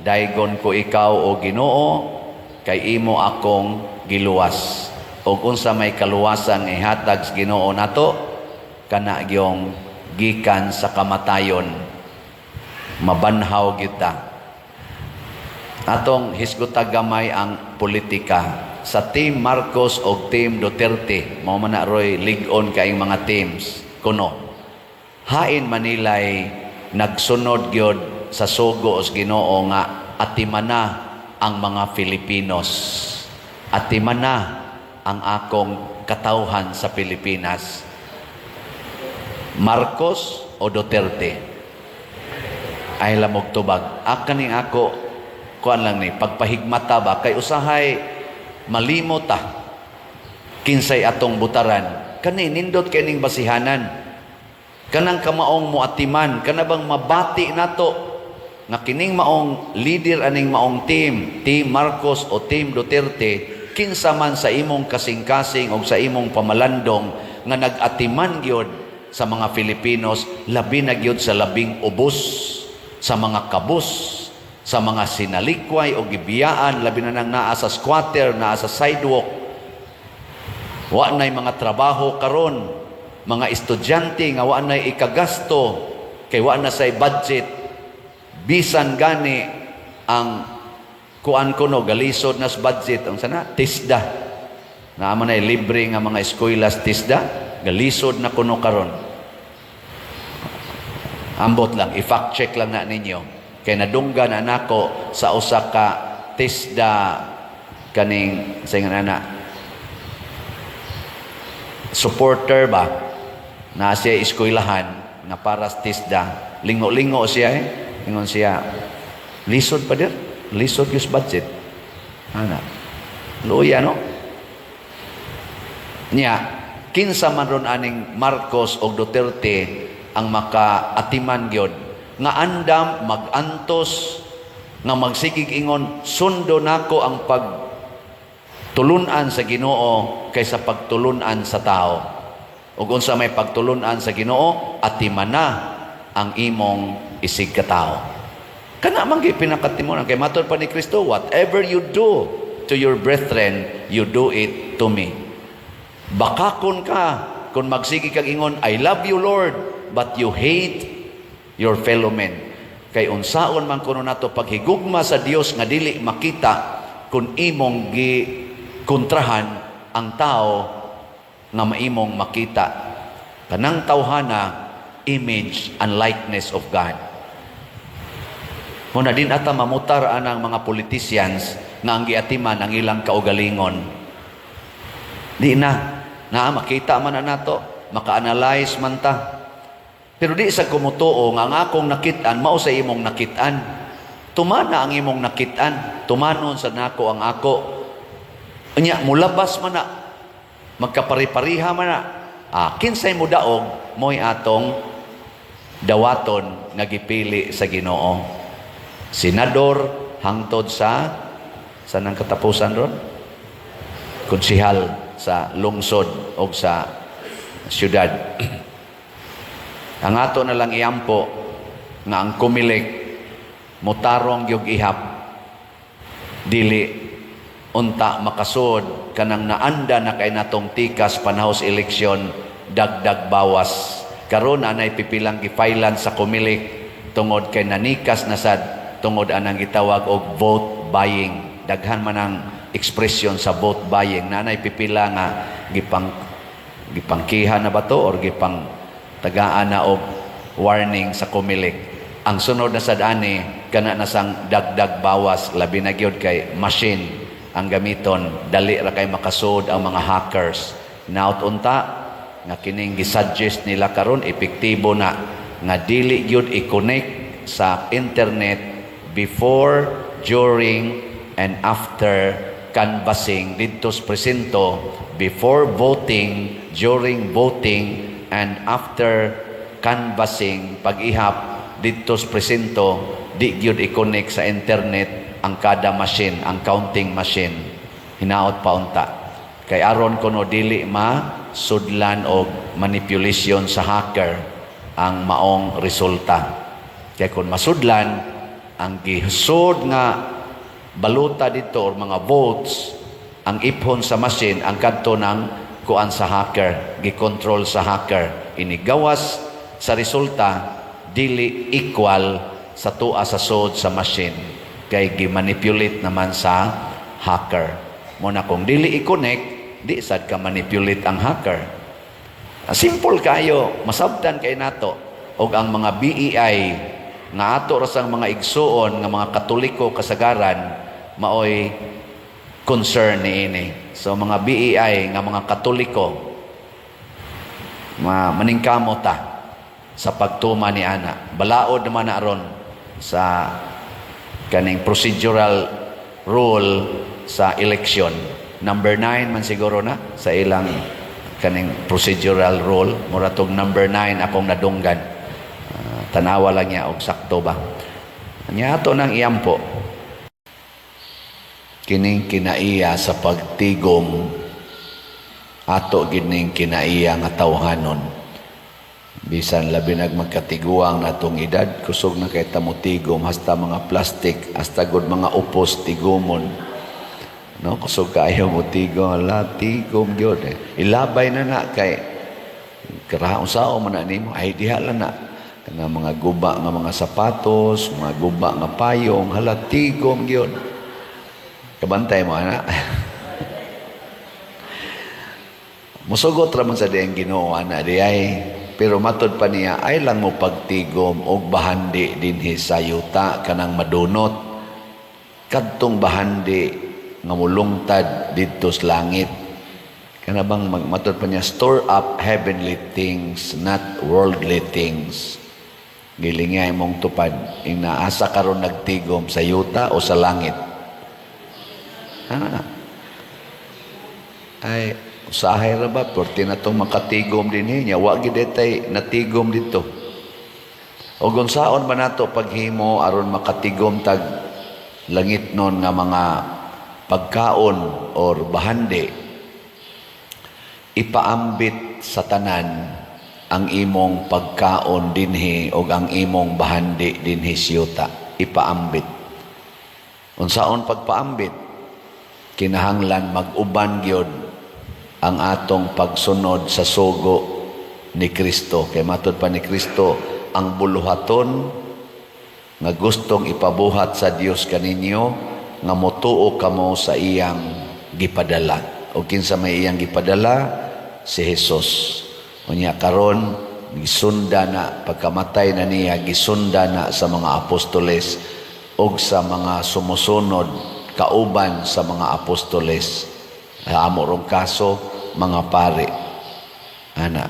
daygon ko ikaw o Ginoo, kay imo akong giluwas. Og unsa may kaluwasan ihatag sa Ginoo nato, kana gyong gikan sa kamatayon, mabanhaw kita. Atong hisgotag gamay ang politika. Sa Team Marcos o Team Duterte, mao man na roy lig-on kaing mga teams kuno. Hain Manilay nagsunod gyud sa sugo os Ginoo nga atimana ang mga Filipinos. Atimana ang akong katawhan sa Pilipinas. Marcos o Duterte? Ay lamog tubag. Kaning ako kuan lang ni pagpahigmata ba kay usahay malimot kinsay atong butaran. Kani nindot kay ning basihanan. Kanang kamaong muatiman, kana bang mabati nato nga kining maong leader aning maong team, Team Marcos o Team Duterte, kinsa man sa imong kasing-kasing o sa imong pamalandong nga nag-atiman gyud sa mga Filipinos, labi na gyud sa labing ubos, sa mga kabus, sa mga sinalikway o gibiyaan, labi na nang naa sa squatter, naa sa sidewalk. Wa nay mga trabaho karon, mga estudyante nga wa nay ikagasto kay wa na say budget, bisan gani ang kuan kuno galisod nas budget ang sana TISDA na man ay libre nga mga eskwela's TISDA galisod na kuno karon. Ambot lang i-fact check lang na ninyo kay nadunggan na nako sa usa ka TISDA kaning sa na supporter ba na siya eskwelahan nga para sa TISDA, lingo-lingo siya ingon siya lisod pa dir, lisod yung budget luya no niya. Kinsa man ron aning Marcos o Duterte ang makaatiman gyud nga andam magantos nga magsigig ingon sundo nako ang pagtulunan sa Ginoo kaysa pagtulunan sa tao. Ug unsa may pagtulunan sa Ginoo, atimana ang imong isig ka tao. Kana man gyud pinakatimunan kay matud pa ni Kristo, whatever you do to your brethren, you do it to me. Bakakon ka kung magsigi kag ingon, I love you Lord, but you hate your fellow men. Kay unsaon man kuno nato paghigugma sa Dios nga dili makita kung imong gi kontrahan ang tao nga maimong makita. Kanang tawhana, image and likeness of God. Muna din ata mamutar anang mga politicians nga ang giatiman ang ilang kaugalingon. Di na makita man na nato, maka-analyze man ta. Pero di sa kumutuo nga ang akong nakitaan, mao sa imong nakitaan. Tumana ang imong nakitaan, tumanon sa nako ang ako. Unya, mulabas man na, magkapari-pariha man na. Kinsay mo daog, mo'y atong dawaton nga gipili sa Ginoo. Senador hangtod sa nang katapusan ron? Konsihal sa lungsod o sa syudad. Ang ato na lang iampo nga ang kumilik mutarong yung ihap dili unta makasud kanang naanda na kay natong tikas panahos eleksyon dagdag bawas. Karon anay pipilang gifailan sa kumilik tungod kay nanikas na sad tungod anang gitawag og vote buying. Daghan man ang ekspresyon sa vote buying. Nanay pipila nga gipangkihan na ba to or gipang tagaan na og warning sa kumilik. Ang sunod na sad ani kana na sang dagdag bawas labi na gyud kay machine ang gamiton, dali ra kay makasud ang mga hackers. Naot unta nga kining gisuggest nila karon epektibo na nga dili gyud i-connect sa internet before, during and after canvassing didto sa presinto, before voting, during voting and after canvassing pag-ihap didto sa presinto, di gyud i-connect sa internet ang kada machine, ang counting machine. Hinaot pa unta kay aron kuno dili sudlan og manipulation sa hacker ang maong resulta. Kaya kung masudlan ang gihisod nga baluta dito or mga votes ang iphon sa machine ang kadto ng kuan sa hacker, gikontrol sa hacker, inigawas sa resulta dili equal sa tua sa sod sa machine kay gimanipulate naman sa hacker. Muna kung dili i-connect di sad ka manipulate ang hacker. Simple kayo, masabtan kay nato og ang mga BEI nga ato ra sang mga igsuon nga mga Katoliko kasagaran maoy concern niini. So mga BEI nga mga Katoliko maningkamo ta sa pagtuma ni ana. Balaod naman na aron sa kaning procedural rule sa election. Number 9 man siguro na sa ilang kaning procedural rule. Muratog number 9 akong nadunggan. Tanawa lang niya og sakto ba. Nya ato nang iyampo. Kining kinaiya sa pagtigom ato gining kinaiya nga tawhanon. Bisan labi magkatiguang natong edad kusog na kay tamutigom hasta mga plastic hasta gud mga upos tigomon. No, kusog kayo mo tigom, tigom gyud. Ilabay na kay karaon sao man nimo ay diha lang na kana mga guba nga mga sapatos, mga guba nga payong, hala tigom gyud. Kabantay mo ana. Musugot ra man sa diyang Ginoo ana di ay pero matud pa niya ay lang mo pagtigom og bahandi dinhi sa yuta kanang madunot kadtong bahandi nga mulungtad didto sa langit. Kana bang matud pa niya store up heavenly things not worldly things. Gilingay mong tupad ing naasa karon nagtigom sa yuta o sa langit. Ay usahay ra ba porti na tong makatigom dinhi nya wa gid tay natigom dito. O gunsaon ba nato paghimo aron makatigom tag langit non nga mga pagkaon or bahandi, ipaambit sa tanan ang imong pagkaon dinhi o ang imong bahandi dinhi siyuta. Ipaambit. Unsaon pagpaambit? Kinahanglan mag-uban gyud ang atong pagsunod sa sugo ni Kristo. Kay matud pa ni Kristo, ang buluhaton nga gustong ipabuhat sa Dios kaninyo nga motuo kamo sa iyang gipadala. O kinsa may iyang gipadala? Si Jesus. Unya karon gisunda na pagkamatay na niya, gisunda na sa mga apostoles o sa mga sumusunod kauban sa mga apostoles. Amo rong kaso mga pare. Ana.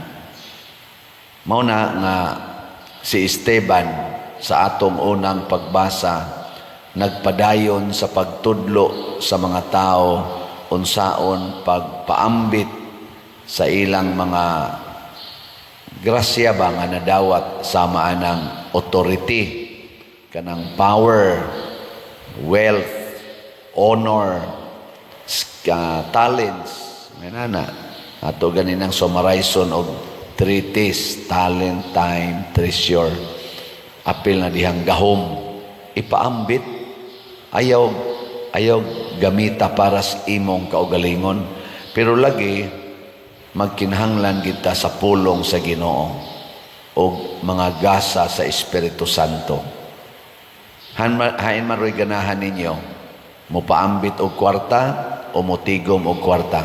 Mao na nga si Esteban sa atong unang pagbasa nagpadayon sa pagtudlo sa mga tao unsaon pagpaambit sa ilang mga grasya ba nga nadawat sama anang authority kanang power, wealth, honor, talents, manana Ato ganin ang summarization of treatise, talent, time, treasure. Apil na dihang gahom. Ipaambit. Ayaw gamita para sa imong kaugalingon. Pero lagi, magkinahanglan kita sa pulong sa Ginoo o mga gasa sa Espiritu Santo. Hain maroy ganahan ninyo, mupaambit og kwarta o mutigom og kwarta.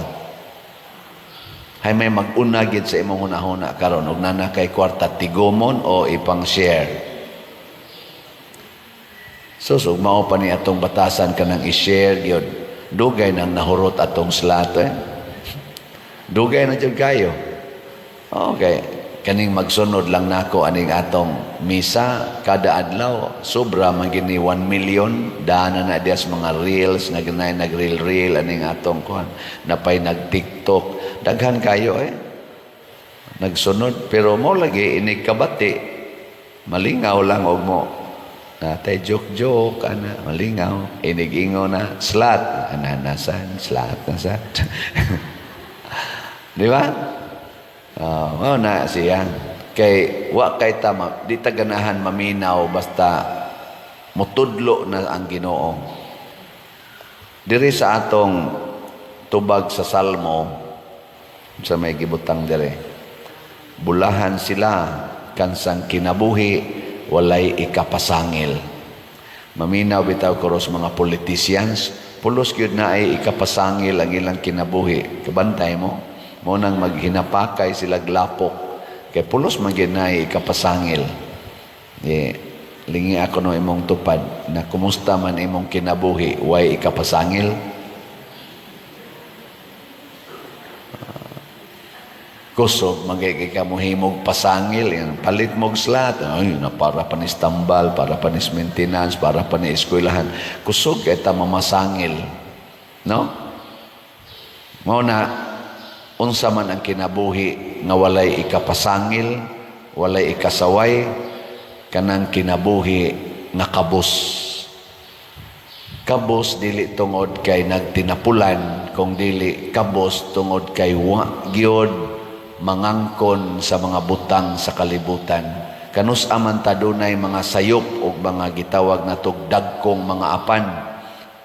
Hay may mag-una gid sa imong hunahuna karon og nana kay kwarta tigomon o ipang share. Susog mao pa ni atong batasan kanang i-share gyud. Dugay nang nahurot atong slot Dugay na jud kayo. Okay. Kaning magsunod lang nako aning atong misa kada adlaw sobra man gini 1 million dana na dias mga reels nagnay nag-reel aning atong kuan napay nag-TikTok daghan kayo nagsunod pero mo lagi inig kabati malingaw lang og mo natay joke ana malingaw inig-ingo na slot ana nasan slot nasan di ba? Na siya kay wa kay tama di ta ganahan maminaw basta mutudlo na ang Ginoo diri sa atong tubag sa Salmo sa may gibutang dire bulahan sila kansang kinabuhi walay ikapasangil maminaw bitaw kuros mga politicians pulos gyud na ay ikapasangil ang ilang kinabuhi kabantay mo nang maghinapakay sila glapok kay pulos man gyud nay ikapasangil lingi ako no imong tupad na kumusta man imong kinabuhi way ikapasangil kusog magay ka mo himog pasangil yan palit mog slot ay na para panis tambal para panis maintenance para panis eskwelahan kusog kay ta mamasangil no mao na unsa man ang kinabuhi nga walay ikapasangil, walay ikasaway, kanang kinabuhi nga kabus. Kabus dili tungod kay nagtinapulan, kung dili kabus tungod kay gyud mangangkon sa mga butang sa kalibutan. Kanus aman ta dunay mga sayop ug mga gitawag natog dagkong mga apan.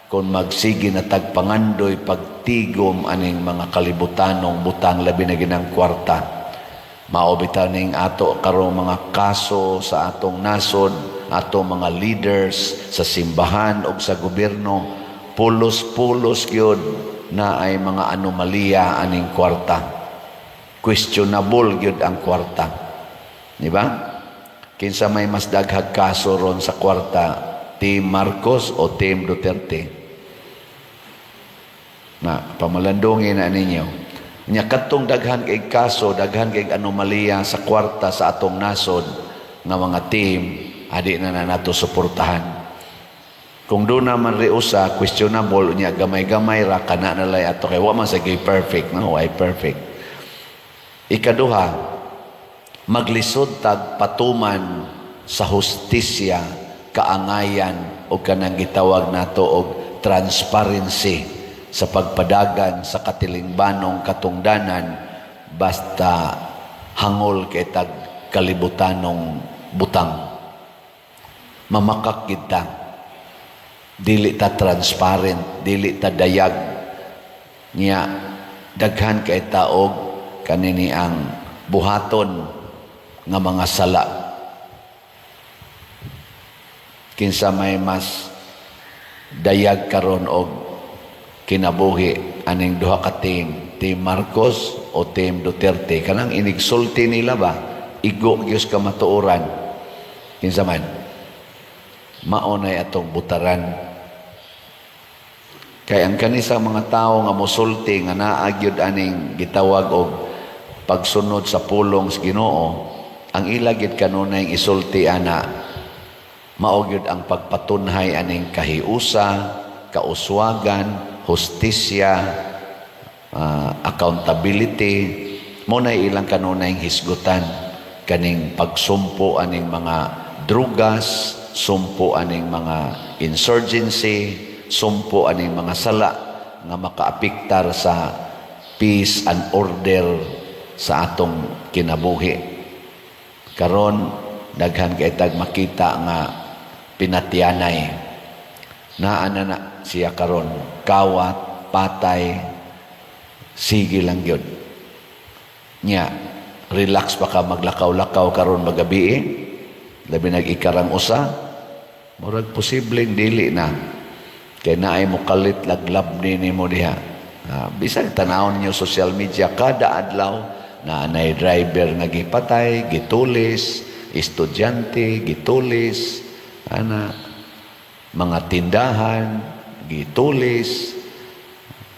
Kung magsigi na tagpangandoy pagtigom aning mga kalibutanong butang labi na ginang kwarta maobitan ning ato karong mga kaso sa atong nasod atong mga leaders sa simbahan o sa gobyerno pulos-pulos gyud na ay mga anomalya aning kwarta questionable gyud ang kwarta di ba kinsa may mas daghag kaso ron sa kwarta Team Marcos o Team Duterte na pamalandungin na ninyo nya katong daghan kay kaso daghan kay anomalya sa kwarta sa atong nasod nga mga team adi na nato suportahan kung doon naman reusa questionable nya gamay-gamay ra kana nalay ato kay wa man sa perfect no why perfect ikaduha maglisod tag patuman sa hustisya kaangayan o kanang gitawag nato og transparency sa pagpadagan sa katilingbanong katungdanan basta hangol kay tag kalibutanong butang mamakak kita dili ta transparent dili ta dayag niya daghan kay taog kanini ang buhaton nga mga sala kinsa may mas dayag karon og kinabuhi aning duha ka team Marcos o Team Duterte kanang inigsulti nila ba igo gyud ka matuoran kinsa man maunay atong butaran kay ang kanisa mga tao nga mosulti nga naa gyud aning gitawag og pagsunod sa pulong sa Ginoo ang ila gid kanunay isulti ana mao gyud ang pagpatunhay aning kahiusa kauswagan hustisya, accountability, mo na ilang kanunay hisgutan kaning pagsumpo aning mga drugas, sumpo aning mga insurgency, sumpo aning mga sala nga makaapiktar sa peace and order sa atong kinabuhi. Karon daghan kay tag makita nga pinatianay naa na siya karon, kawat, patay, sige lang yun nya, relax pa ka maglakaw-lakaw karon magabi labi nag-ikarang usa murag posibleng dili na kay naay mo kalit laglab ni mo diha. Bisag tanawon niyo social media kada adlaw na anay driver nga gipatay, gitulis, estudyante gitulis, mga tindahan gitulis,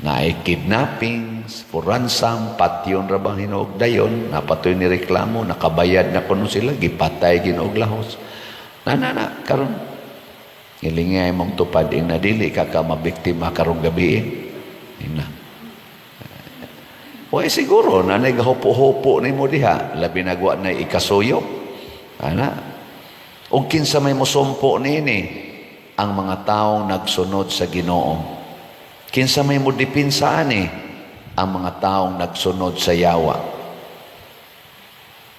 naay kidnapping, for ransom, patyon ra bang hinuog dayon, napatoy ni reklamo, nakabayad na kuno sila, gipatay ginuog lahos. Na karon ilingay mong tupad ing nadili ka mabiktima karong gabi. Ina. O siguro na nagahupo-hupo ni mo diha, labi nagwa na ikasuyo. O kinsa may musumpo nini ang mga taong nagsunod sa Ginoo. Kinsa may mudepinsaan ang mga taong nagsunod sa yawa.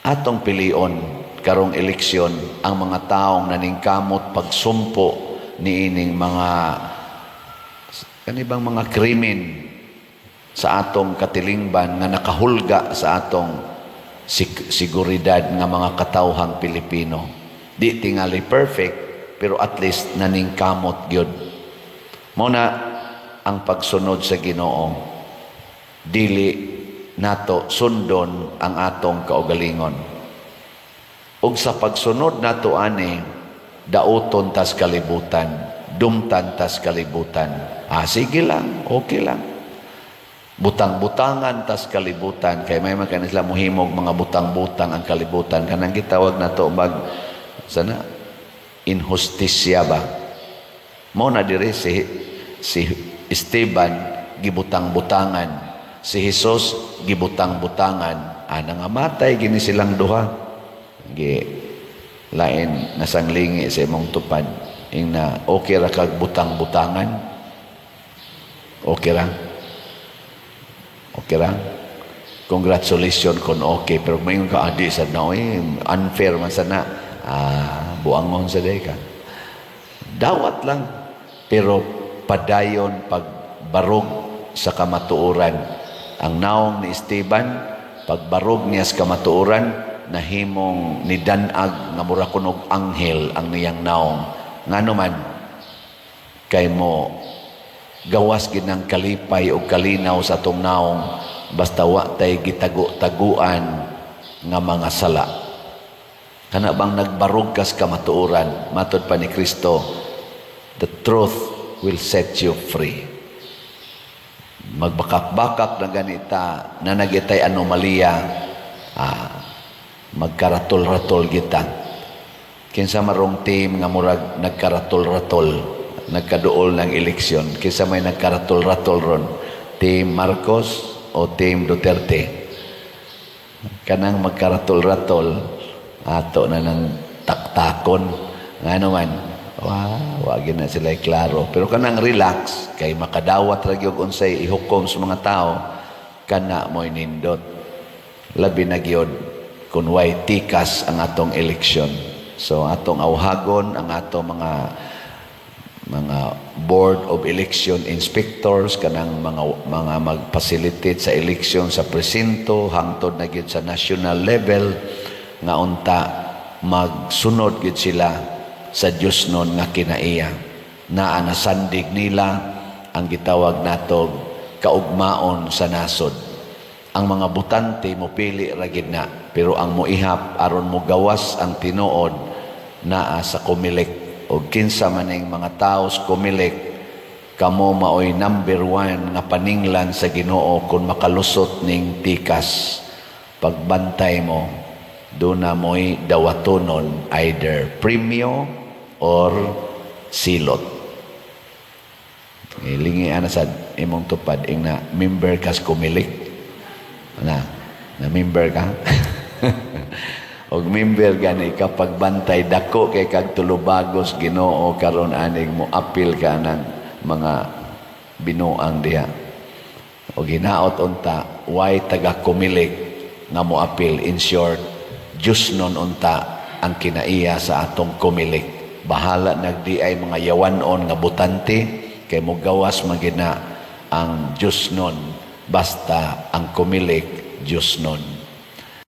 Atong pilion karong eleksyon ang mga taong naningkamot pagsumpo niining mga kanibang mga krimen sa atong katilingban nga nakahulga sa atong seguridad nga mga katawhang Pilipino. Di tingali perfect, pero at least naningkamot gyud. Muna ang pagsunod sa Ginoo, dili nato sundon ang atong kaugalingon. Ug sa pagsunod nato ani, dauton tas kalibutan, dumtan tas kalibutan. Sige lang, okay lang. Butang-butangan tas kalibutan, kay may mga kanila muhimog mga butang-butang ang kalibutan. Kanang gitawag nato sana injustisya ba? Mo na diri si Esteban gibutang-butangan, si Jesus gibutang-butangan, nga matay gini silang duha. Lain nasanglingi sa imong tupad ing na okay ra kag butang-butangan, okay ra, congratulations kon okay, pero may ka adi sa na unfair man sana. Buangon sa day ka. Dawat lang. Pero padayon pagbarog sa kamatuoran. Ang naong ni Esteban, pagbarog niya sa kamatuoran, nahimong nidanag nga mura kunog anghel ang niyang naong. Ngano man, kay mo gawas ginang kalipay o kalinaw sa atong naong, basta wa tay gitagu-taguan nga mga sala. Kana bang nagbarog kas kamatuoran, matod pa ni Kristo, the truth will set you free. Magbakak-bakak na ganita, na nagitay anomalya, magkaratol-ratol kita. Kinsa marong team nga murag nagkaratol-ratol, nagkaduol ng eleksyon, kinsa may nagkaratol-ratol ron, Team Marcos o Team Duterte. Kanang magkaratol-ratol, ato na ng taktakon nga naman wag na sila klaro, pero kanang relax kay makadawat ra gyud unsay ihukom sa mga tao kana mo'y nindot labi na gyud kun way tikas ang atong eleksyon. So atong awhagon ang atong mga board of election inspectors, kanang mga mag-facilitate sa eleksyon sa presinto hangtod na gyud sa national level, nga unta magsunod gid sila sa Dios nun nga kinaiya, na nasandig nila ang gitawag natog kaugmaon sa nasod. Ang mga butante mo pili ra gid na, pero ang moihap aron mo gawas ang tinuod naa sa kumilik. O kinsa maning mga tao sa kumilik, kamo maoy number 1 nga paninglan sa Ginoo kung makalusot ning tikas. Pagbantay mo, doon na mo'y dawatonon, either premyo or silot. Ilingi sa imong tupad, ing na member kas kumilik. Na member ka? Og member gani kapag bantay dako kay kag tulubagos Ginoo karon aning mo apil ka ng mga binuang diha. O ginaot unta, why taga kumilik nga mo apil. In short, Diyos nun unta ang kinaiya sa atong kumilik. Bahala nagdi ay mga yawanon nga butante, kay mo gawas magina ang Diyos nun. Basta ang kumilik, Diyos nun.